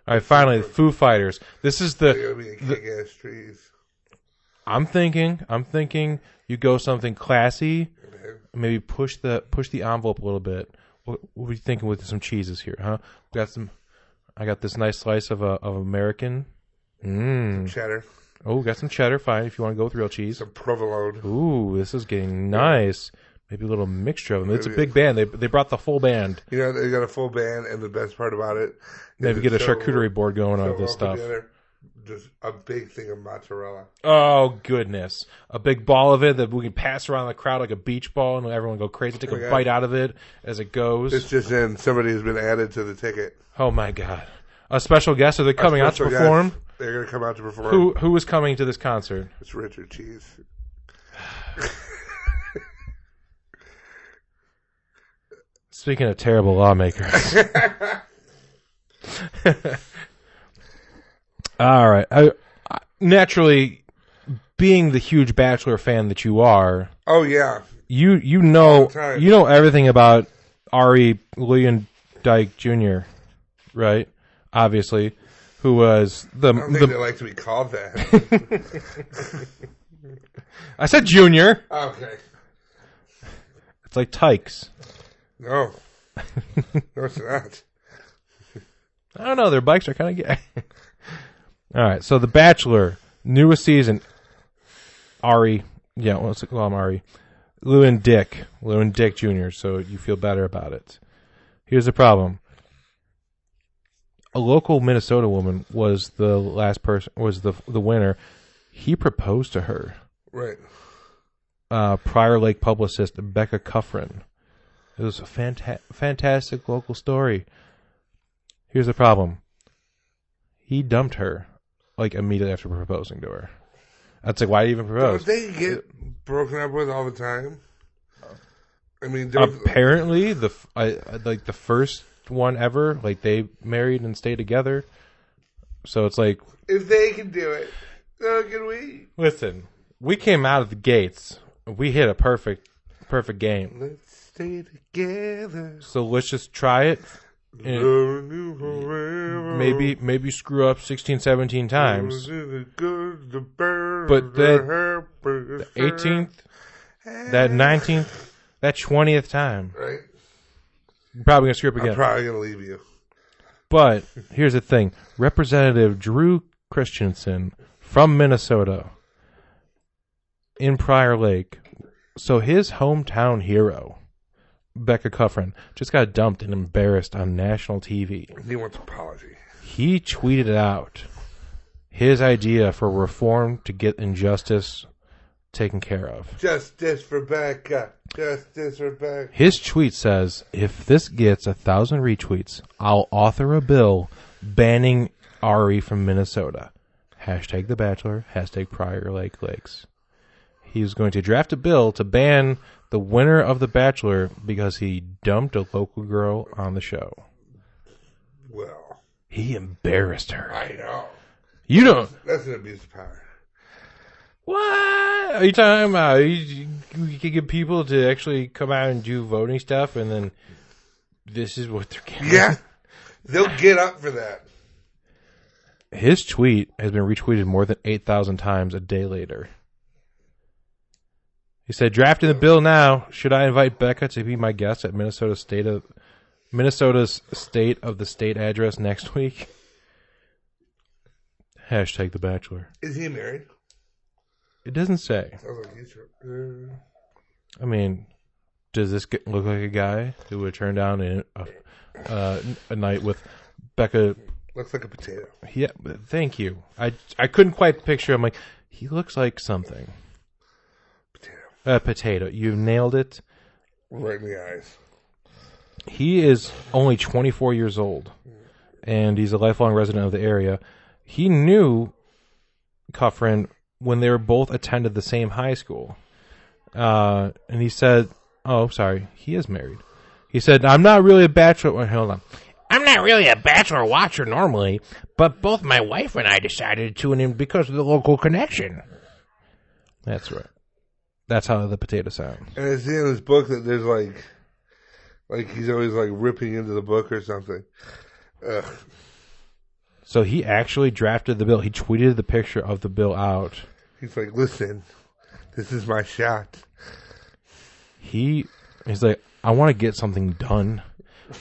All right, finally, the Foo Fighters. This is It'll be a kick-ass trees. I'm thinking you go something classy. Okay. Maybe push the envelope a little bit. What are you thinking with some cheeses here, huh? I got this nice slice of American. Some cheddar. Oh, got some cheddar. Fine, if you want to go with real cheese. Some provolone. Ooh, this is getting nice. Maybe a little mixture of them. It's a big band. They brought the full band. You know, they got a full band, and the best part about it, Maybe get a charcuterie board going on this stuff. Just a big thing of mozzarella. Oh, goodness. A big ball of it that we can pass around the crowd like a beach ball and everyone go crazy. Take a bite out of it as it goes. It's just in. Somebody has been added to the ticket. Oh, my God. A special guest? Are they coming out to perform? Guest. They're going to come out to perform. Who is coming to this concert? It's Richard Cheese. Speaking of terrible lawmakers. All right. Naturally, being the huge Bachelor fan that you are. Oh, yeah. You know everything about Ari Luyendijk Jr., right? Obviously, who was I don't think they like to be called that. I said Junior. Okay. It's like Tykes. No. No, it's not. I don't know. Their bikes are kind of gay. All right. So The Bachelor, newest season. Ari. Yeah, let's call him Ari. Luyendijk Jr., so you feel better about it. Here's the problem. A local Minnesota woman was the last person, was the winner. He proposed to her. Right. Prior Lake publicist Becca Cuffrin. It was a fantastic local story. Here's the problem. He dumped her, like, immediately after proposing to her. That's like, why did you even propose? Don't they get broken up with all the time? I mean, apparently, the first one ever, like, they married and stayed together. So it's like, if they can do it, so can we. Listen, we came out of the gates. We hit a perfect game. Let's stay together. So let's just try it. Maybe screw up 16, 17 times. But the 18th, that 19th, that 20th time, right? I'm probably going to screw up again. I'm probably going to leave you. But here's the thing. Representative Drew Christensen from Minnesota in Prior Lake. So his hometown hero, Becca Cuffrin, just got dumped and embarrassed on national TV. He wants an apology. He tweeted out his idea for reform to get injustice taken care of. Justice for Becca. Justice for Becca. His tweet says, if this gets 1,000 retweets, I'll author a bill banning Ari from Minnesota. Hashtag The Bachelor. Hashtag Prior Lake Lakes. He's going to draft a bill to ban the winner of The Bachelor because he dumped a local girl on the show. Well, he embarrassed her. I know. You don't. That's an abuse of power. What are you talking about? You can get people to actually come out and do voting stuff, and then this is what they're getting. Yeah, they'll get up for that. His tweet has been retweeted more than 8,000 times a day later. He said, drafting the bill now. Should I invite Becca to be my guest at Minnesota's State of the State address next week? Hashtag The Bachelor. Is he married? It doesn't say. Sounds like he's I mean, does this look like a guy who would turn down a night with Becca? Looks like a potato. Yeah, thank you. I couldn't quite picture him. Like, he looks like something. Potato. You nailed it. Right in the eyes. He is only 24 years old, and he's a lifelong resident of the area. He knew Cuffrin when they were both attended the same high school. And he said, oh, sorry, he is married. He said, I'm not really a bachelor. Wait, hold on. I'm not really a Bachelor watcher normally, but both my wife and I decided to tune in because of the local connection. That's right. That's how the potato sounds. And I see in his book that there's like he's always like ripping into the book or something. Ugh. So he actually drafted the bill. He tweeted the picture of the bill out. He's like, listen, this is my shot. He's like, I want to get something done.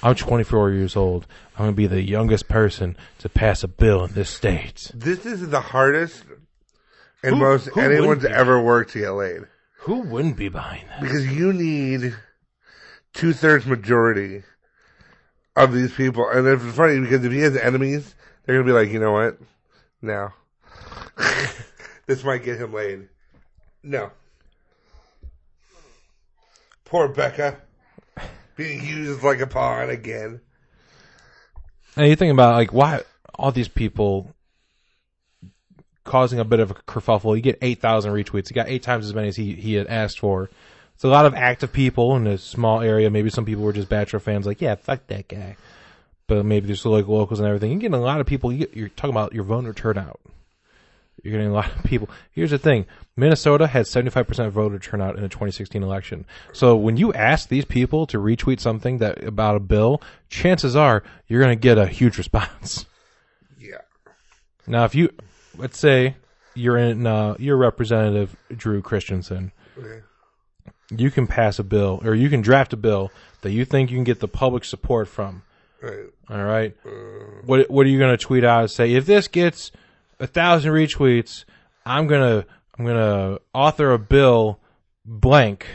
I'm 24 years old. I'm going to be the youngest person to pass a bill in this state. This is the hardest and most anyone's ever worked to get laid. Who wouldn't be behind that? Because you need 2/3 majority of these people. And it's funny because if he has enemies, they're going to be like, you know what? No. This might get him laid. No. Poor Becca. Being used like a pawn again. And you think about, like, why all these people causing a bit of a kerfuffle. You get 8,000 retweets. He got 8 times as many as he had asked for. It's a lot of active people in a small area. Maybe some people were just Bachelor fans, like, yeah, fuck that guy. But maybe there's still like locals and everything. You're getting a lot of people. You're talking about your voter turnout. You're getting a lot of people. Here's the thing. Minnesota had 75% voter turnout in the 2016 election. So when you ask these people to retweet something about a bill, chances are you're going to get a huge response. Yeah. Now, if you, let's say you're Representative Drew Christensen. Okay. You can pass a bill, or you can draft a bill that you think you can get the public support from. Right. All right. What are you going to tweet out and say? If this gets 1,000 retweets, I'm gonna author a bill blank.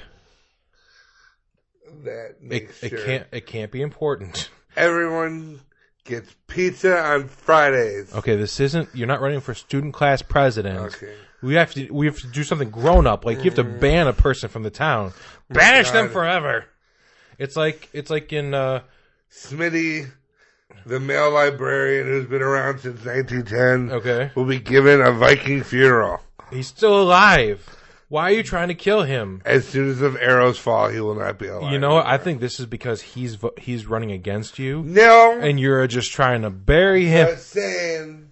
That makes it can't be important. Everyone gets pizza on Fridays. Okay, you're not running for student class president. Okay. We have to do something grown up. Like you have to ban a person from the town. Banish them forever. It's like in Smitty, the male librarian who's been around since 1910, okay, will be given a Viking funeral. He's still alive. Why are you trying to kill him? As soon as the arrows fall, he will not be alive. You know what? I think this is because he's running against you. No. And you're just trying to bury him. Just saying.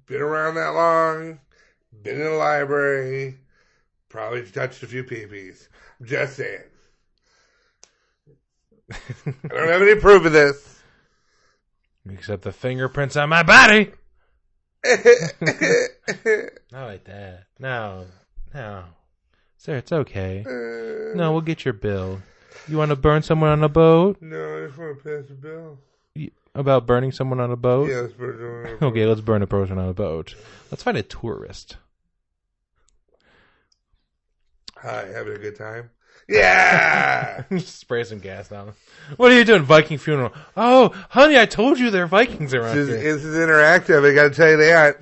Been around that long. Been in the library. Probably touched a few peepees. Just saying. I don't have any proof of this. Except the fingerprints on my body. Not like that. No. Sir, it's okay. No, we'll get your bill. You want to burn someone on a boat? No, I just want to pass a bill. About burning someone on a boat? Yeah, let's burn someone on a boat. Okay, let's burn a person on a boat. Let's find a tourist. Hi, having a good time? Yeah! Spray some gas down them. What are you doing, Viking funeral? Oh, honey, I told you there are Vikings around here. This is interactive, I gotta tell you that.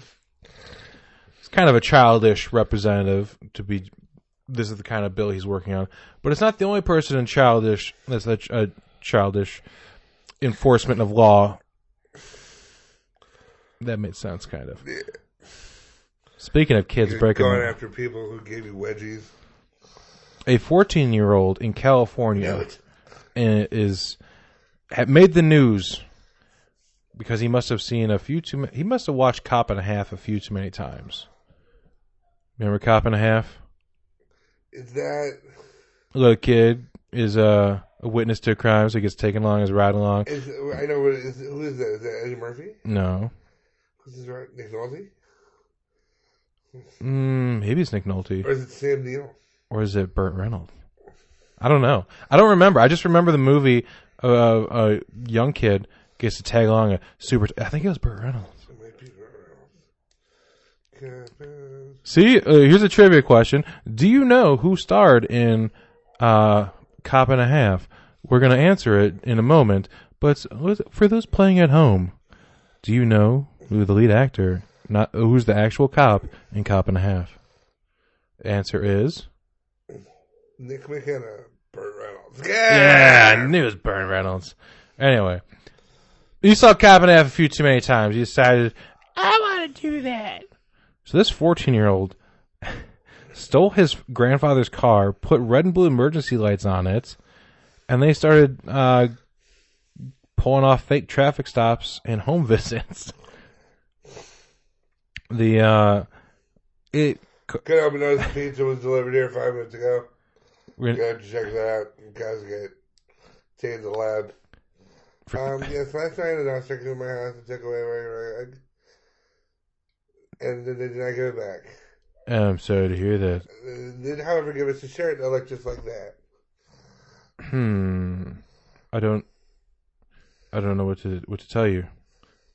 It's kind of a childish representative to be. This is the kind of bill he's working on. But it's not the only person in childish enforcement of law. That makes sense, kind of. Yeah. Speaking of kids breaking... Going after people who gave you wedgies. A 14-year-old in California had made the news because he must have seen he must have watched Cop and a Half a few too many times. Remember Cop and a Half? Is that... A little kid is a witness to a crime, so he gets taken along as a ride along. I know what it is. Who is that? Is that Eddie Murphy? No. Who's this right? Nick Nolte? Maybe it's Nick Nolte. Or is it Sam Neill? Or is it Burt Reynolds? I don't know. I don't remember. I just remember the movie. A young kid gets to tag along I think it was Burt Reynolds. It might be Burt Reynolds. See, here's a trivia question. Do you know who starred in Cop and a Half? We're going to answer it in a moment. But for those playing at home, do you know who the lead actor, who's the actual cop in Cop and a Half? Answer is... Nick McKenna, Burt Reynolds. Yeah, I knew it was Burt Reynolds. Anyway, you saw Cop and a Half a few too many times. You decided, I want to do that. So this 14-year-old stole his grandfather's car, put red and blue emergency lights on it, and they started pulling off fake traffic stops and home visits. Couldn't help but notice the pizza was delivered here 5 minutes ago. Go ahead and check that out. You guys get taken to the lab. Yes, last night I was checking in my house and took away my rag. And then they did not give it back. I'm sorry to hear that. They did, however, give us a shirt that looked just like that. I don't know what to tell you.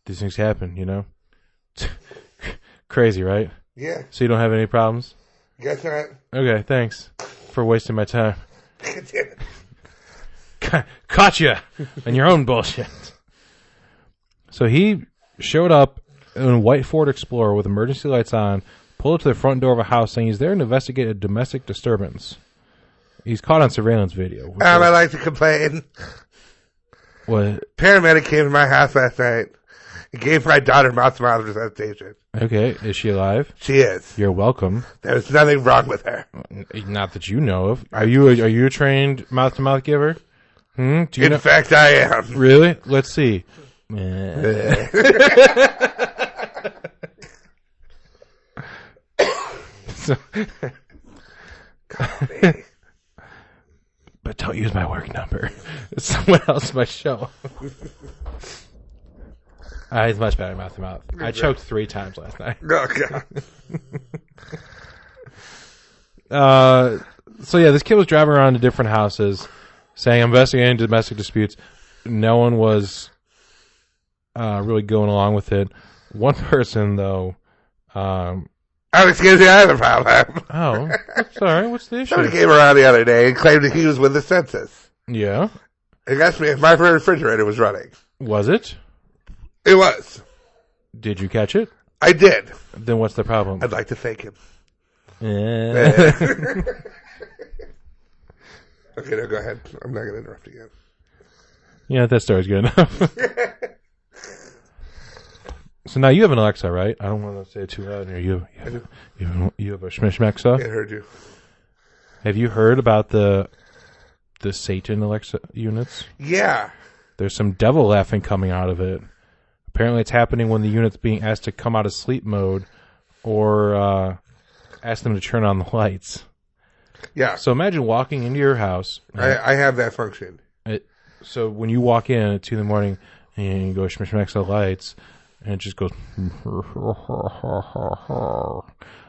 These things happen, you know? Crazy, right? Yeah. So you don't have any problems? Guess not. Okay, thanks for wasting my time. Damn it. Caught you and your own bullshit. So he showed up in a white Ford Explorer with emergency lights on, pulled up to the front door of a house saying he's there to investigate a domestic disturbance. He's caught on surveillance video. I like to complain. What? Paramedic came to my house last night and gave my daughter mouth-to-mouth resuscitation. Okay, is she alive? She is. You're welcome. There's nothing wrong with her. Not that you know of. Are you a trained mouth-to-mouth giver? Do you know? Fact, I am. Really? Let's see. So, but don't use my work number. Someone else might show. He's much better mouth to mouth. I choked 3 times last night. Oh, God. So yeah, this kid was driving around to different houses saying investigating domestic disputes. No one was really going along with it. One person, though... Alex gives you another problem. Oh, sorry. What's the issue? Somebody came around the other day and claimed that he was with the census. Yeah. And asked me if my refrigerator was running. Was it? It was. Did you catch it? I did. Then what's the problem? I'd like to thank him. Yeah. Okay, no, go ahead. I'm not going to interrupt again. Yeah, that story's good enough. So now you have an Alexa, right? I don't want to say it too loud here. You have a Schmishmexa? I heard you. Have you heard about the Satan Alexa units? Yeah. There's some devil laughing coming out of it. Apparently it's happening when the unit's being asked to come out of sleep mode or ask them to turn on the lights. Yeah. So imagine walking into your house. I have that function. So when you walk in at 2 in the morning and you go Schmishmexa lights, and it just goes,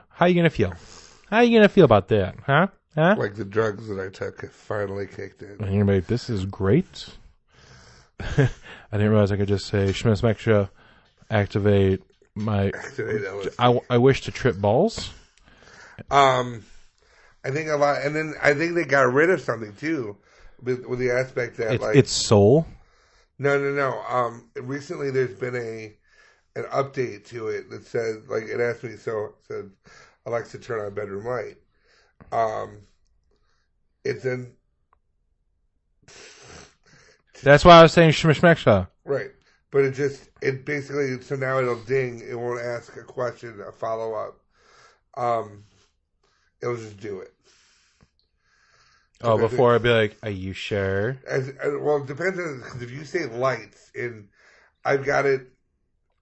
how you going to feel? How you going to feel about that? Huh? Like the drugs that I took have finally kicked in. And you're like, this is great. I didn't realize I could just say, Schmishmexa, activate my... I wish to trip balls. I think a lot... And then I think they got rid of something, too, with the aspect that, it's soul? No. Recently there's been an update to it that says, like, it asked me, so it said, Alexa, turn on bedroom light. It's in... That's why I was saying Schmishmexa. Right. But it basically, so now it'll ding, it won't ask a question, a follow-up. It'll just do it. Oh, before I'd be like, are you sure? Well, it depends on, because if you say lights, I've got it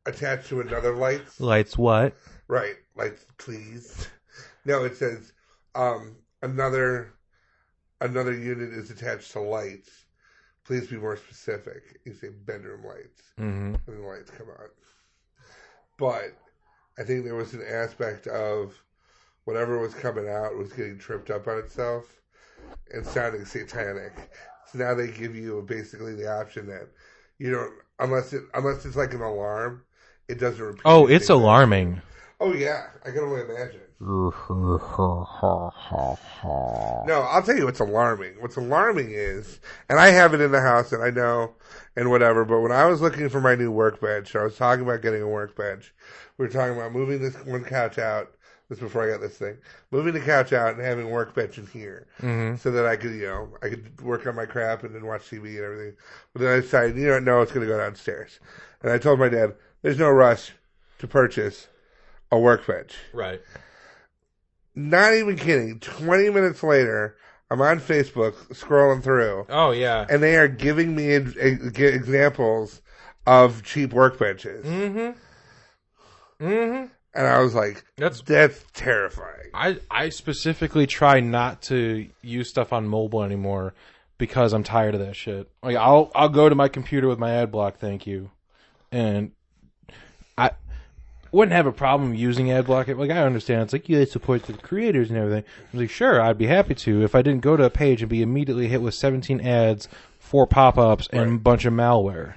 attached to another lights. Lights what? Right. Lights, please. No, it says another unit is attached to lights. Please be more specific. You say bedroom lights. Mm-hmm. And the lights come on. But I think there was an aspect of whatever was coming out was getting tripped up on itself and sounding satanic. So now they give you basically the option that you don't, unless it's like an alarm, it doesn't repeat. Oh, it's alarming. Oh yeah, I can only imagine. No, I'll tell you what's alarming. What's alarming is, and I have it in the house and I know and whatever, but when I was looking for my new workbench, I was talking about getting a workbench. We were talking about moving this one couch out. This before I got this thing. Moving the couch out and having a workbench in here. Mm-hmm. So that I could work on my crap and then watch TV and everything. But then I decided, no, it's going to go downstairs. And I told my dad, there's no rush to purchase a workbench. Right. Not even kidding. 20 minutes later, I'm on Facebook scrolling through. Oh, yeah. And they are giving me examples of cheap workbenches. Mm-hmm. Mm-hmm. And I was like, that's terrifying. I specifically try not to use stuff on mobile anymore because I'm tired of that shit. Like I'll go to my computer with my ad block, thank you. And I wouldn't have a problem using ad block. Like I understand it's like you support the creators and everything. I was like, sure, I'd be happy to if I didn't go to a page and be immediately hit with 17 ads, 4 pop-ups, and a bunch of malware.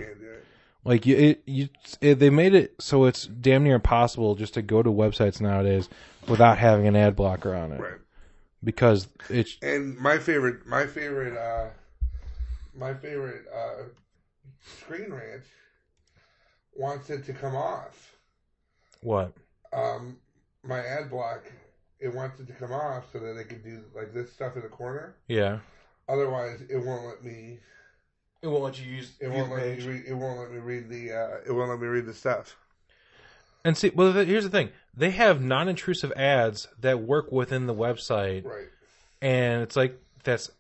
Like they made it so it's damn near impossible just to go to websites nowadays without having an ad blocker on it. Right. Because it's And my favorite Screen Rant wants it to come off. what? My ad block, it wants it to come off so that they can do like this stuff in the corner. Yeah. Otherwise, it won't let me. It won't let you use. It won't let me read. It won't let me read the. It won't let me read the stuff. And see, well, here's the thing: they have non-intrusive ads that work within the website, Right. and it's like it's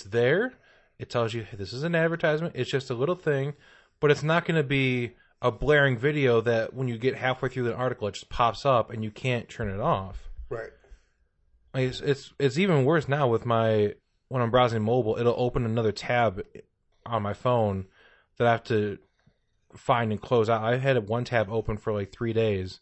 there. It tells you, hey, this is an advertisement. It's just a little thing, but it's not going to be a blaring video that when you get halfway through the article, it just pops up and you can't turn it off. Right. Like, it's even worse now with when I'm browsing mobile, it'll open another tab on my phone that I have to find and close out. I had one tab open for like 3 days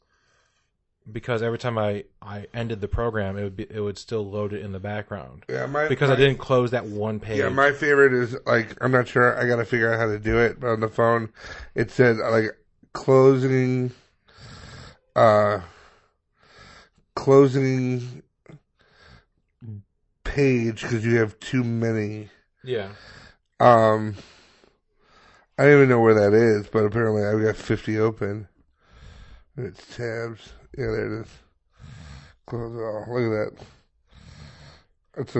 because every time I ended the program, it would still load it in the background. Yeah, because I didn't close that one page. Yeah, my favorite is like I'm not sure. I got to figure out how to do it. But on the phone, it said like closing page because you have too many. Yeah. I don't even know where that is, but apparently I've got 50 open. It's tabs. Yeah, there it is. Close it all. Look at that.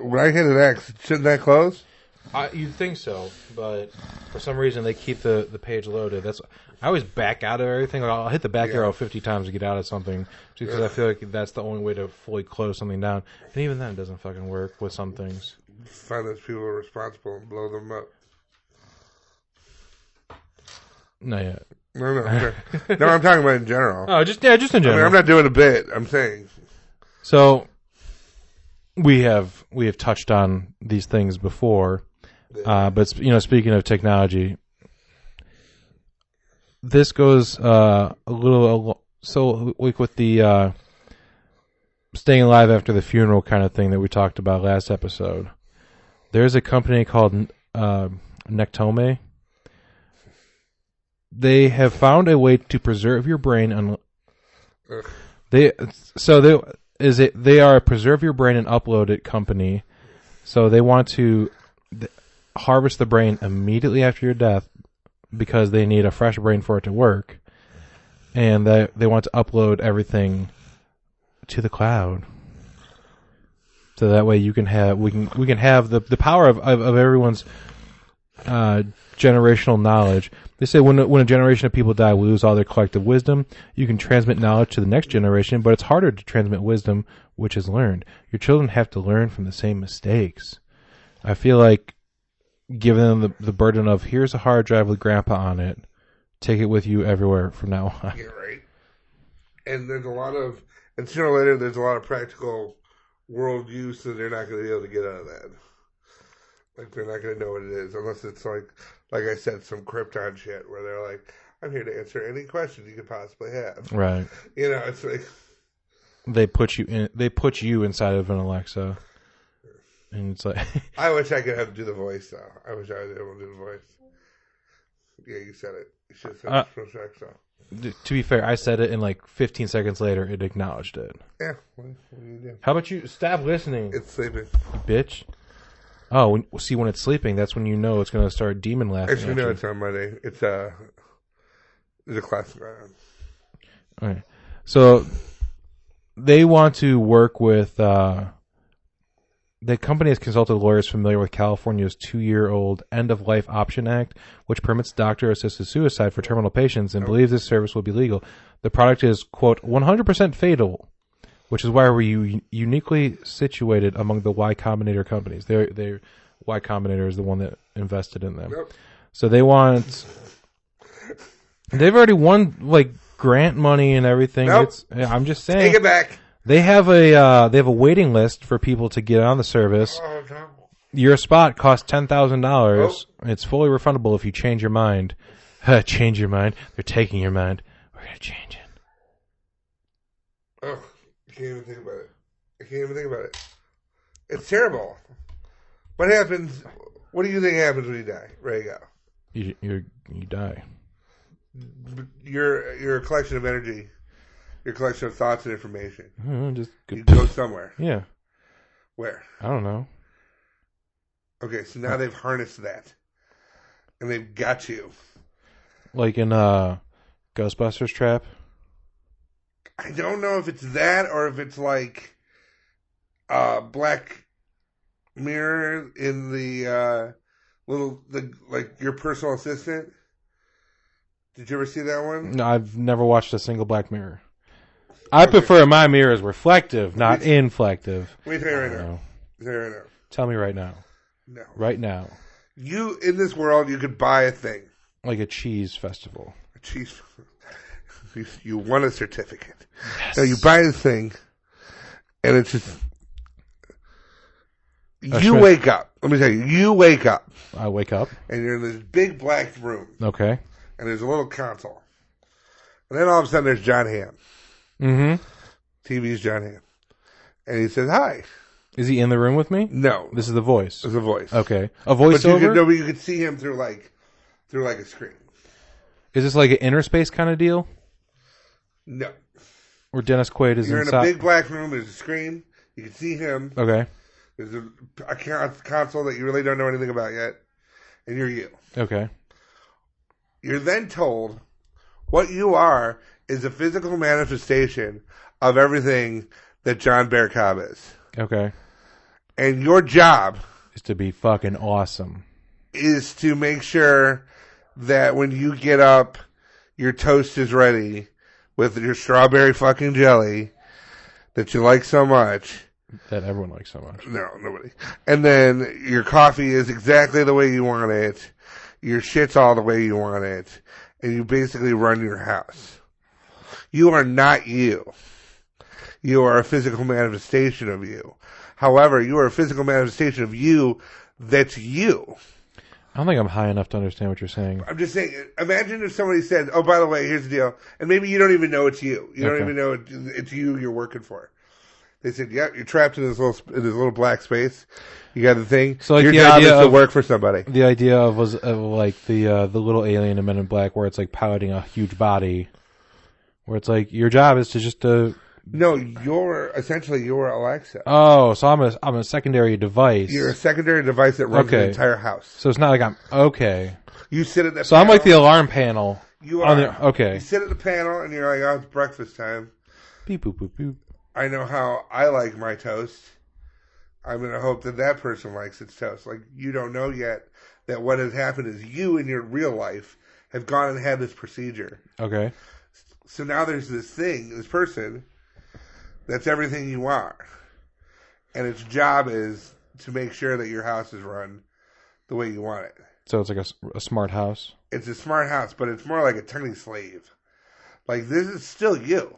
When I hit an X, shouldn't that close? You'd think so, but for some reason they keep the page loaded. I always back out of everything. Like, I'll hit the back arrow 50 times to get out of something because I feel like that's the only way to fully close something down. And even then, it doesn't fucking work with some things. Find those people who are responsible and blow them up. Not yet. No, no, I'm talking about in general. Oh, just in general. I mean, I'm not doing a bit. I'm saying. So we have touched on these things before, but speaking of technology, this goes a little so like with the staying alive after the funeral kind of thing that we talked about last episode. There's a company called Nectome. They have found a way to preserve your brain. They are a preserve your brain and upload it company. So they want to harvest the brain immediately after your death because they need a fresh brain for it to work, and they want to upload everything to the cloud. So that way we can have the power of everyone's generational knowledge. They say when a generation of people die, we lose all their collective wisdom. You can transmit knowledge to the next generation, but it's harder to transmit wisdom which is learned. Your children have to learn from the same mistakes. I feel like giving them the burden of here's a hard drive with grandpa on it, take it with you everywhere from now on. Yeah, right. And there's a lot of, and sooner or later, there's a lot of practical world use that they're not going to be able to get out of that. Like, they're not going to know what it is, unless it's like I said, some Krypton shit, where they're like, I'm here to answer any question you could possibly have. Right. It's like... They put you inside of an Alexa. And it's like... I wish I could have to do the voice, though. I wish I was able to do the voice. Yeah, you said it. You should have said it from so. To be fair, I said it, and like 15 seconds later, it acknowledged it. Yeah, what do you do? How about you stop listening? It's sleeping. Bitch. Oh, when it's sleeping, that's when you know it's going to start demon laughing. Actually, no, it's on Monday. It's a classic. All right. So they want to work with. The company has consulted lawyers familiar with California's 2-year-old End-of-Life Option Act, which permits doctor-assisted suicide for terminal patients, and believes this service will be legal. The product is, quote, 100% fatal, which is why we're uniquely situated among the Y Combinator companies. Y Combinator is the one that invested in them. Yep. So they've already won like grant money and everything. Nope. I'm just saying. Take it back. They have a waiting list for people to get on the service. Oh, no. Your spot costs $10,000. It's fully refundable if you change your mind. Change your mind. They're taking your mind. We're gonna change it. Oh, I can't even think about it. It's terrible. What happens? What do you think happens when you die? There you go. You die. You're a collection of energy. You're a collection of thoughts and information. Just You go somewhere. Yeah. Where? I don't know. Okay, so now they've harnessed that. And they've got you. Like in Ghostbusters Trap? I don't know if it's that or if it's like Black Mirror in the like your personal assistant. Did you ever see that one? No, I've never watched a single Black Mirror. I prefer my mirrors reflective, not inflective. Let me tell you right now. Tell you right now. Tell me right now. No. Right now. You, in this world, you could buy a thing. Like a cheese festival. A cheese. You won a certificate. Yes. So you buy the thing, and it's just... You wake up. Let me tell you. You wake up. I wake up. And you're in this big black room. Okay. And there's a little console. And then all of a sudden there's John Hamm. Mm-hmm. TV's John Hamm. And he says, hi. Is he in the room with me? No. This is the voice. It's a voice. Okay. A voiceover? But you could see him through like a screen. Is this like an inner space kind of deal? No. Where Dennis Quaid is You're inside? in a big black room. There's a screen. You can see him. Okay. There's a console that you really don't know anything about yet. And you're you. Okay. You're then told what you are is a physical manifestation of everything that John Bear Cobb is. Okay. And your job is to be fucking awesome. Is to make sure that when you get up, your toast is ready with your strawberry fucking jelly that you like so much. That everyone likes so much. No, nobody. And then your coffee is exactly the way you want it. Your shit's all the way you want it. And you basically run your house. You are not you. You are a physical manifestation of you. However, you are a physical manifestation of you that's you. I don't think I'm high enough to understand what you're saying. I'm just saying, imagine if somebody said, oh, by the way, here's the deal. And maybe you don't even know it's you. You don't even know it's you you're working for. They said, yeah, you're trapped in this little black space. You got the thing. So like your job is to work for somebody. The idea was like the little alien in Men in Black, where it's like piloting a huge body, where it's like your job is to just No, you're Alexa. Oh, so I'm a secondary device. You're a secondary device that runs the entire house. So it's not like I'm okay. You sit at the So panel. I'm like the alarm panel. You are. Okay. You sit at the panel and you're like, oh, it's breakfast time. Beep boop boop boop. I know how I like my toast. I'm going to hope that person likes its toast. Like, you don't know yet that what has happened is you in your real life have gone and had this procedure. Okay. So now there's this person, that's everything you are. And its job is to make sure that your house is run the way you want it. So it's like a smart house? It's a smart house, but it's more like a tiny slave. Like, this is still you.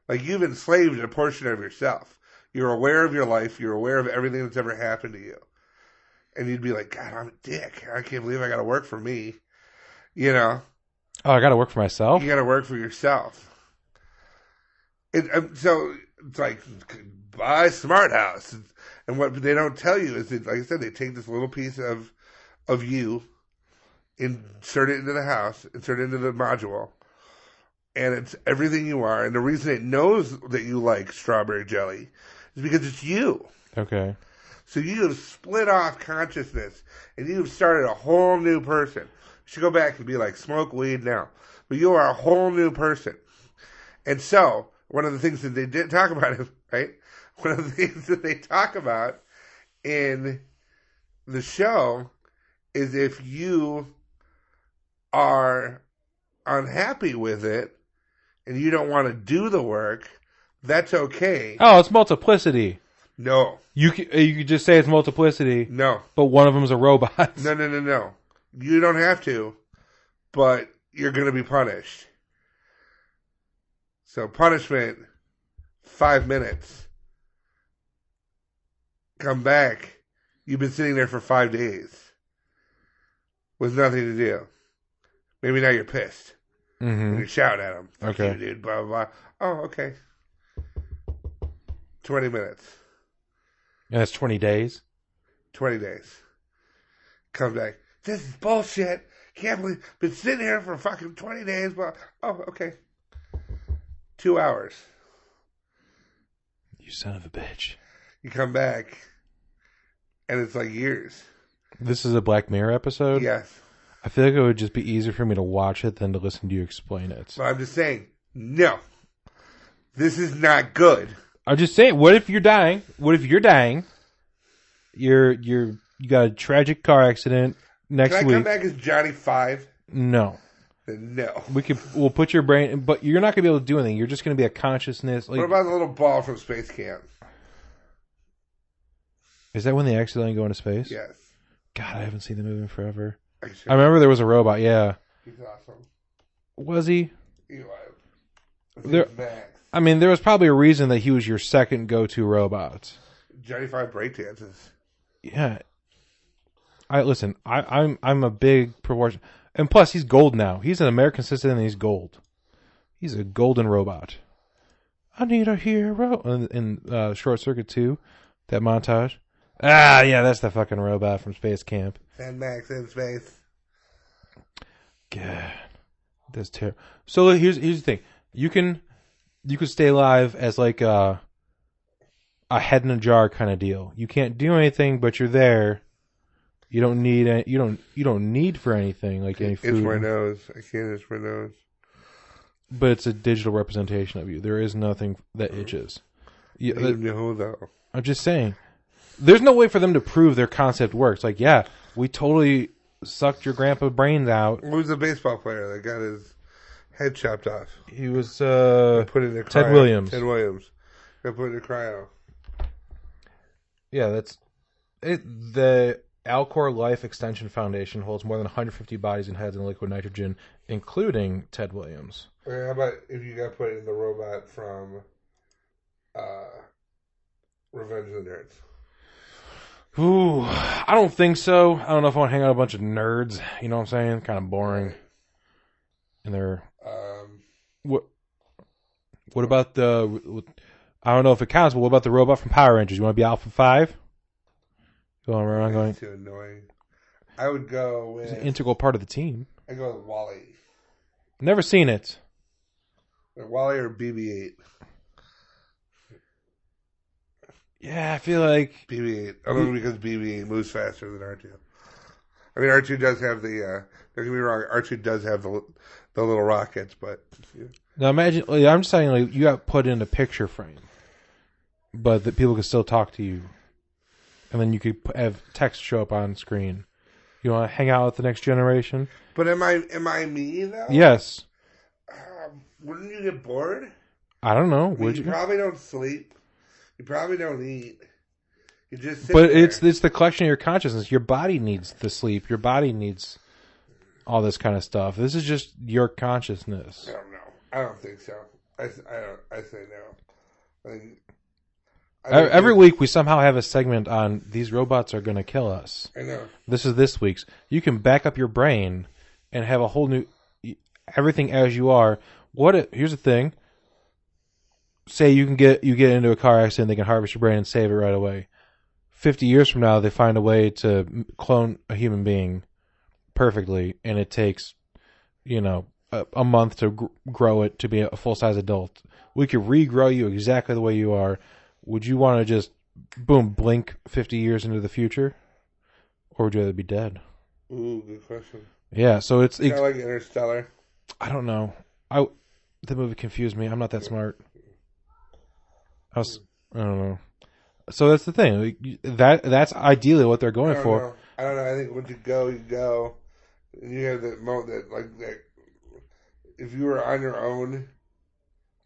Like, you've enslaved a portion of yourself. You're aware of your life. You're aware of everything that's ever happened to you. And you'd be like, God, I'm a dick. I can't believe I got to work for me. You know? Oh, I got to work for myself? You got to work for yourself. So, it's like, buy Smart House. And what they don't tell you is that, like I said, they take this little piece of you, insert it into the house, insert it into the module, and it's everything you are. And the reason it knows that you like strawberry jelly is because it's you. Okay. So you have split off consciousness, and you have started a whole new person. You should go back and be like, smoke weed now. But you are a whole new person. And so, one of the things that they did talk about is, right? One of the things that they talk about in the show is if you are unhappy with it and you don't want to do the work, that's okay. Oh, it's multiplicity. No. You could just say it's multiplicity. No. But one of them's a robot. No. You don't have to, but you're going to be punished. So punishment, 5 minutes. Come back. You've been sitting there for 5 days with nothing to do. Maybe now you're pissed. Mm-hmm. And you're shouting at them. Fuck okay. you, dude. Blah, blah, blah. Oh, okay. 20 minutes. And that's 20 days? 20 days. Come back. This is bullshit. Can't believe, been sitting here for fucking 20 days, but, oh, okay. 2 hours. You son of a bitch. You come back, and it's like years. This is a Black Mirror episode? Yes. I feel like it would just be easier for me to watch it than to listen to you explain it. But I'm just saying, no. This is not good. I'm just saying, what if you're dying? What if you're dying? You got a tragic car accident next week. Can I come back as Johnny 5? No. Then no. We'll put your brain, but you're not going to be able to do anything. You're just going to be a consciousness. Like, what about the little ball from Space Camp? Is that when they accidentally go into space? Yes. God, I haven't seen the movie in forever. Sure. I remember there was a robot, yeah. He's awesome. Was he? He was. There, Max. I mean, there was probably a reason that he was your second go-to robot. Johnny 5 breakdances. Yeah. I'm a big proportion. And plus, he's gold now. He's an American citizen and he's gold. He's a golden robot. I need a hero. In Short Circuit 2, that montage. Ah, yeah, that's the fucking robot from Space Camp. Send Max in space. God, that's terrible. So here's the thing: you can stay alive as like a head in a jar kind of deal. You can't do anything, but you're there. You don't need you don't need for anything like any food. Itch my nose. I can't itch my nose. But it's a digital representation of you. There is nothing that itches. No, though. I'm just saying. There's no way for them to prove their concept works. Like, yeah, we totally sucked your grandpa's brains out. Who's the baseball player that got his head chopped off? He was put in the cryo. Ted Williams. Ted Williams. Got put in the cryo. Yeah, that's it. The Alcor Life Extension Foundation holds more than 150 bodies and heads in liquid nitrogen, including Ted Williams. Okay, how about if you got put in the robot from Revenge of the Nerds? Ooh, I don't think so. I don't know if I want to hang out with a bunch of nerds. You know what I'm saying? Kind of boring. And they're what about the? I don't know if it counts, but what about the robot from Power Rangers? You want to be Alpha 5? Going around going. Too annoying. I would go with. It's an integral part of the team. I go with Wally. Never seen it. Wally or BB-8. Yeah, I feel like BB-8. Only because BB-8 moves faster than R2. I mean, R2 does have the. Don't get me wrong. R2 does have the little rockets, but. Yeah. Now imagine. I'm just saying, like, you got put in a picture frame, but that people can still talk to you, and then you could have text show up on screen. You want to hang out with the next generation? But am I me though? Yes. Wouldn't you get bored? I don't know. I mean, Would you? You probably don't sleep. You probably don't eat. You just sit But there. it's the collection of your consciousness. Your body needs the sleep. Your body needs all this kind of stuff. This is just your consciousness. I don't know. I don't think so. I say no. Every week we somehow have a segment on these robots are going to kill us. I know. This is this week's. You can back up your brain and have a whole new everything as you are. Here's the thing. Say you get into a car accident, they can harvest your brain and save it right away. 50 years from now, they find a way to clone a human being perfectly, and it takes, a month to grow it to be a full-size adult. We could regrow you exactly the way you are. Would you want to just, boom, blink 50 years into the future? Or would you rather be dead? Ooh, good question. Yeah, so it's kind of like Interstellar. I don't know. The movie confused me. I'm not that smart. I don't know. So that's the thing. That's ideally what they're going for. I don't know. I think once you go, you go. And you have that moment that if you were on your own,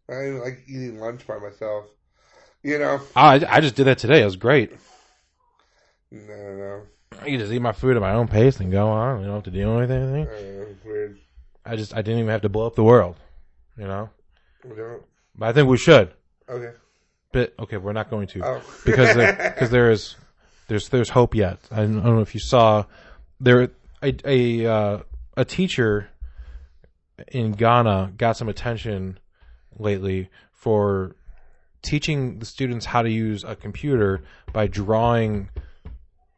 I even like eating lunch by myself. I just did that today. It was great. No. I can just eat my food at my own pace and go on. You don't have to deal with anything. It's weird. I didn't even have to blow up the world. We don't. But I think we should. Okay. But okay, we're not going to because there's hope yet. I don't know if you saw there a teacher in Ghana got some attention lately for teaching the students how to use a computer by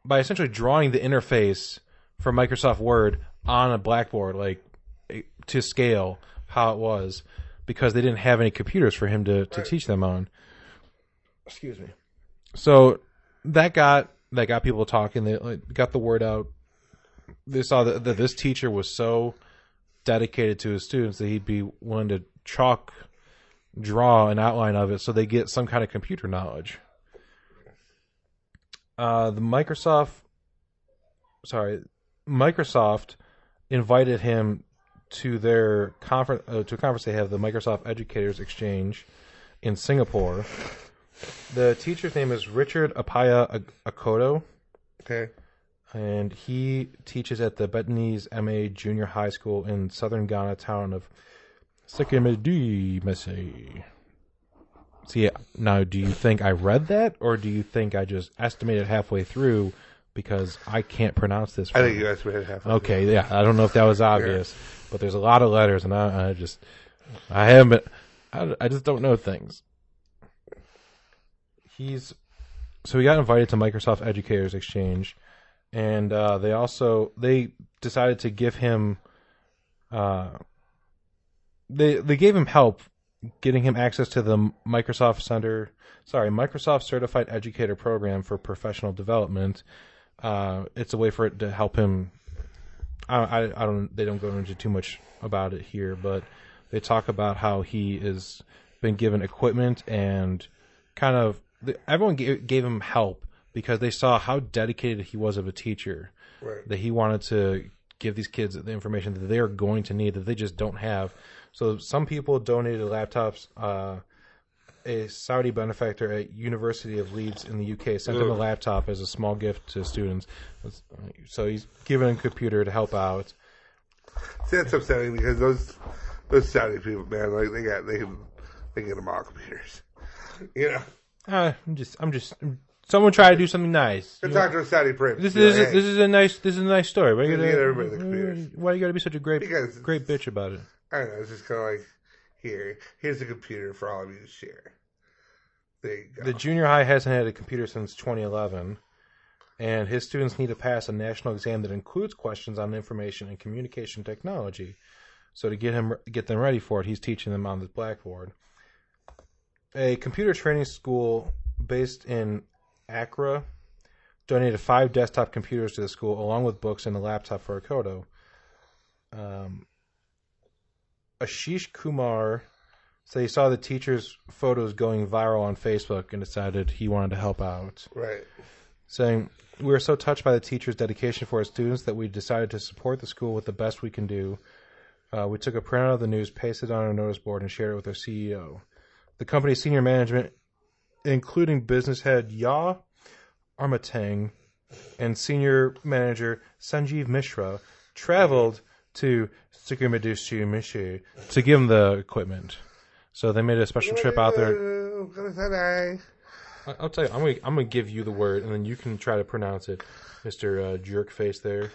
essentially drawing the interface for Microsoft Word on a blackboard, like to scale how it was, because they didn't have any computers for him to teach them on. Excuse me. So that got people talking. They got the word out. They saw that this teacher was so dedicated to his students that he'd be willing to draw an outline of it so they get some kind of computer knowledge. Microsoft invited him to their conference, to a conference they have, the Microsoft Educators Exchange in Singapore. The teacher's name is Richard Apaya Akoto. Okay. And he teaches at the Betanese MA Junior High School in southern Ghana town of Sekemedi. See, now, do you think I read that, or do you think I just estimated halfway through because I can't pronounce this? I think you estimated halfway Okay, through. yeah. I don't know if that was obvious, but there's a lot of letters, and I just don't know things. So he got invited to Microsoft Educators Exchange, and they decided to give him they gave him help getting him access to the Microsoft Certified Educator Program for Professional Development. It's a way for it to help him. I don't. They don't go into too much about it here, but they talk about how he has been given equipment and kind of everyone gave him help because they saw how dedicated he was of a teacher. Right. That he wanted to give these kids the information that they are going to need that they just don't have. So some people donated laptops. A Saudi benefactor at University of Leeds in the UK sent him a laptop as a small gift to students. So he's given a computer to help out. See, that's upsetting because those Saudi people, man, like they get them all computers. You know. I'm just. Someone try to do something nice. Go talk to a Saudi prince. This is a nice story. Why you get everybody the computers? Why you gotta be such a great bitch about it? I don't know. It's just kind of like, here's a computer for all of you to share. There you go. The junior high hasn't had a computer since 2011, and his students need to pass a national exam that includes questions on information and communication technology. So to get them ready for it, he's teaching them on the blackboard. A computer training school based in Accra donated 5 desktop computers to the school, along with books and a laptop for Akoto. Ashish Kumar said he saw the teacher's photos going viral on Facebook and decided he wanted to help out. Right. Saying, "We were so touched by the teacher's dedication for his students that we decided to support the school with the best we can do. We took a printout of the news, pasted it on our notice board, and shared it with our CEO. The company's senior management, including business head Ya Armatang and senior manager Sanjeev Mishra, traveled to Sekemedi to give him the equipment. So they made a special trip out there. I'll tell you, I'm gonna give you the word, and then you can try to pronounce it, Mr. Jerkface there.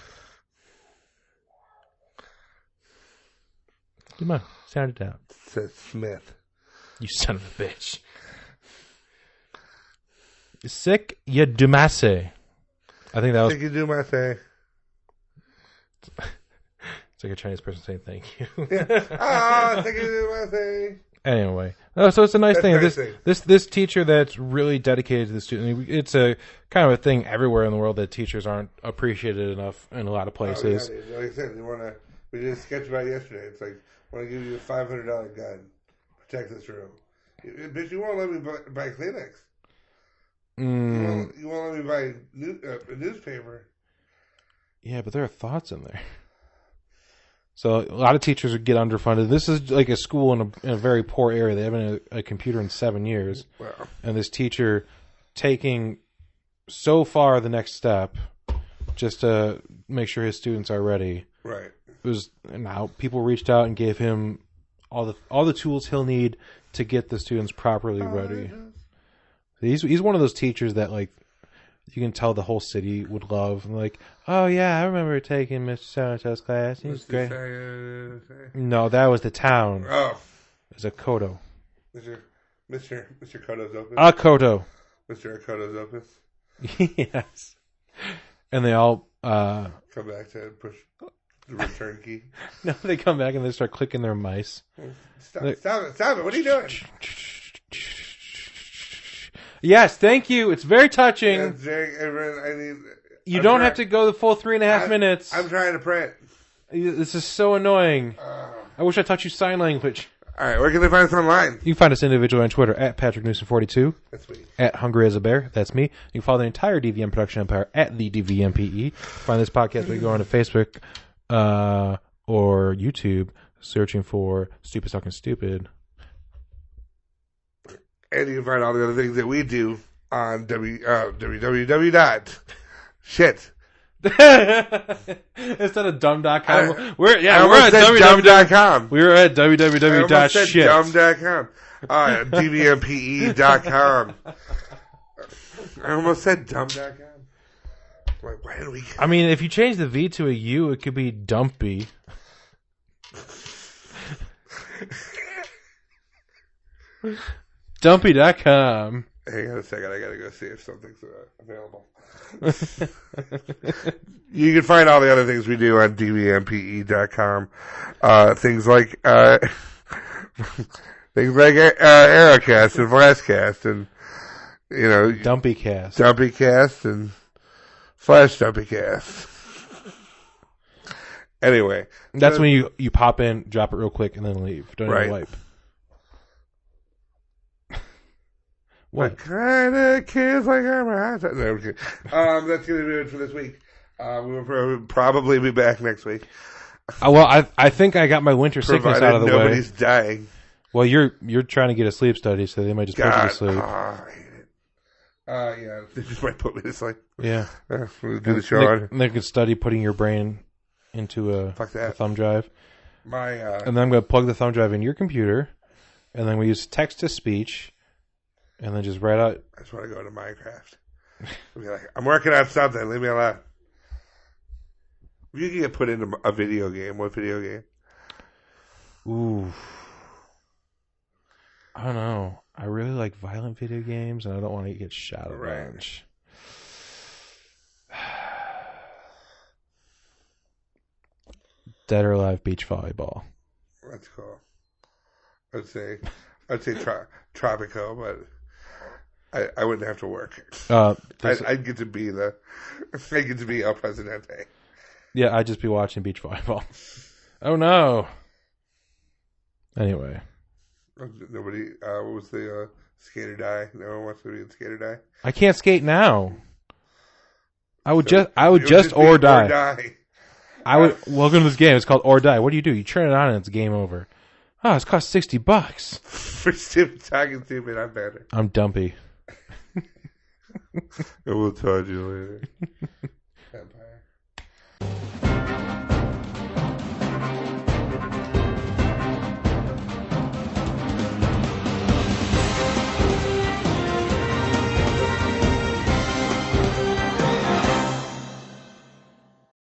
Come on, sound it out. It says Smith. You son of a bitch. Sick Yadumase. I think that was. Sick Yadumase. It's like a Chinese person saying thank you. Sick Yadumase. Anyway, so it's a nice thing. This teacher that's really dedicated to the student. It's a kind of a thing everywhere in the world that teachers aren't appreciated enough in a lot of places. Oh, yeah, like I said, we did a sketch about it yesterday. It's like, I want to give you a $500 gun. Protect this room. Bitch, you won't let me buy Kleenex. You won't let me buy a newspaper. Yeah, but there are thoughts in there. So a lot of teachers get underfunded. This is like a school in a very poor area. They haven't had a computer in 7 years. Wow. And this teacher taking so far the next step just to make sure his students are ready. Right. Now people reached out and gave him all the tools he'll need to get the students properly ready. He's one of those teachers that, like, you can tell the whole city would love. Like, oh yeah, I remember taking Mr. So-and-so's class. He was great. No, that was the town. Oh, it was Akoto. Mr. Koto's Opus. Akoto. Mr. Akoto's Opus. Yes. And they all come back to push The return key. No, they come back and they start clicking their mice. Stop it! Stop it! What are you doing? Yes, thank you. It's very touching. You don't have to go the full 3.5 minutes. I'm trying to print. This is so annoying. I wish I taught you sign language. All right, where can they find us online? You can find us individually on Twitter at PatrickNewsom42. That's me. At Hungry as a Bear. That's me. You can follow the entire DVM production empire at the DVMPE. Find this podcast by going to Facebook or YouTube, searching for Stupid Talking Stupid. And you can find all the other things that we do on www. Shit. Instead of dumb.com. We're at dumb.com. We were at www.shit. Dumb.com. DVMPE.com. I almost said dumb.com. Like, why did we... I mean, if you change the V to a U, it could be dumpy. Dumpy.com. Hang on a second. I gotta go see if something's available. You can find all the other things we do on dvmpe.com. Things like Aerocast and Flashcast and Dumpycast and Flash Dumpycast. Anyway, that's when you pop in, drop it real quick, and then leave. Don't even wipe. What kind of kids like I'm a hot? No, I'm kidding. That's going to do it for this week. We'll probably be back next week. Well, I think I got my winter sickness out of the way. Nobody's dying. Well, you're trying to get a sleep study, so they might just put you to sleep. I hate it. Yeah, they just might put me to sleep. Yeah. We'll do the show. They could study putting your brain into a thumb drive. And then I'm going to plug the thumb drive in your computer, and then we use text to speech. And then just write out. I just want to go to Minecraft. Be like, I'm working on something. Leave me alone. If you can get put into a video game, what video game? Ooh. I don't know. I really like violent video games, and I don't want to get shot a bunch. Dead or Alive Beach Volleyball. That's cool. I'd say Tropico, but I wouldn't have to work. I'd get to be El Presidente. Yeah, I'd just be watching beach volleyball. Oh no. Anyway. Nobody. What was the Skater Die? No one wants to be in Skater Die. I can't skate now. I would just or die. Welcome to this game. It's called Or Die. What do? You turn it on and it's game over. Oh, it's cost $60. For stupid talking stupid, I'm better. I'm dumpy. And we'll talk to you later.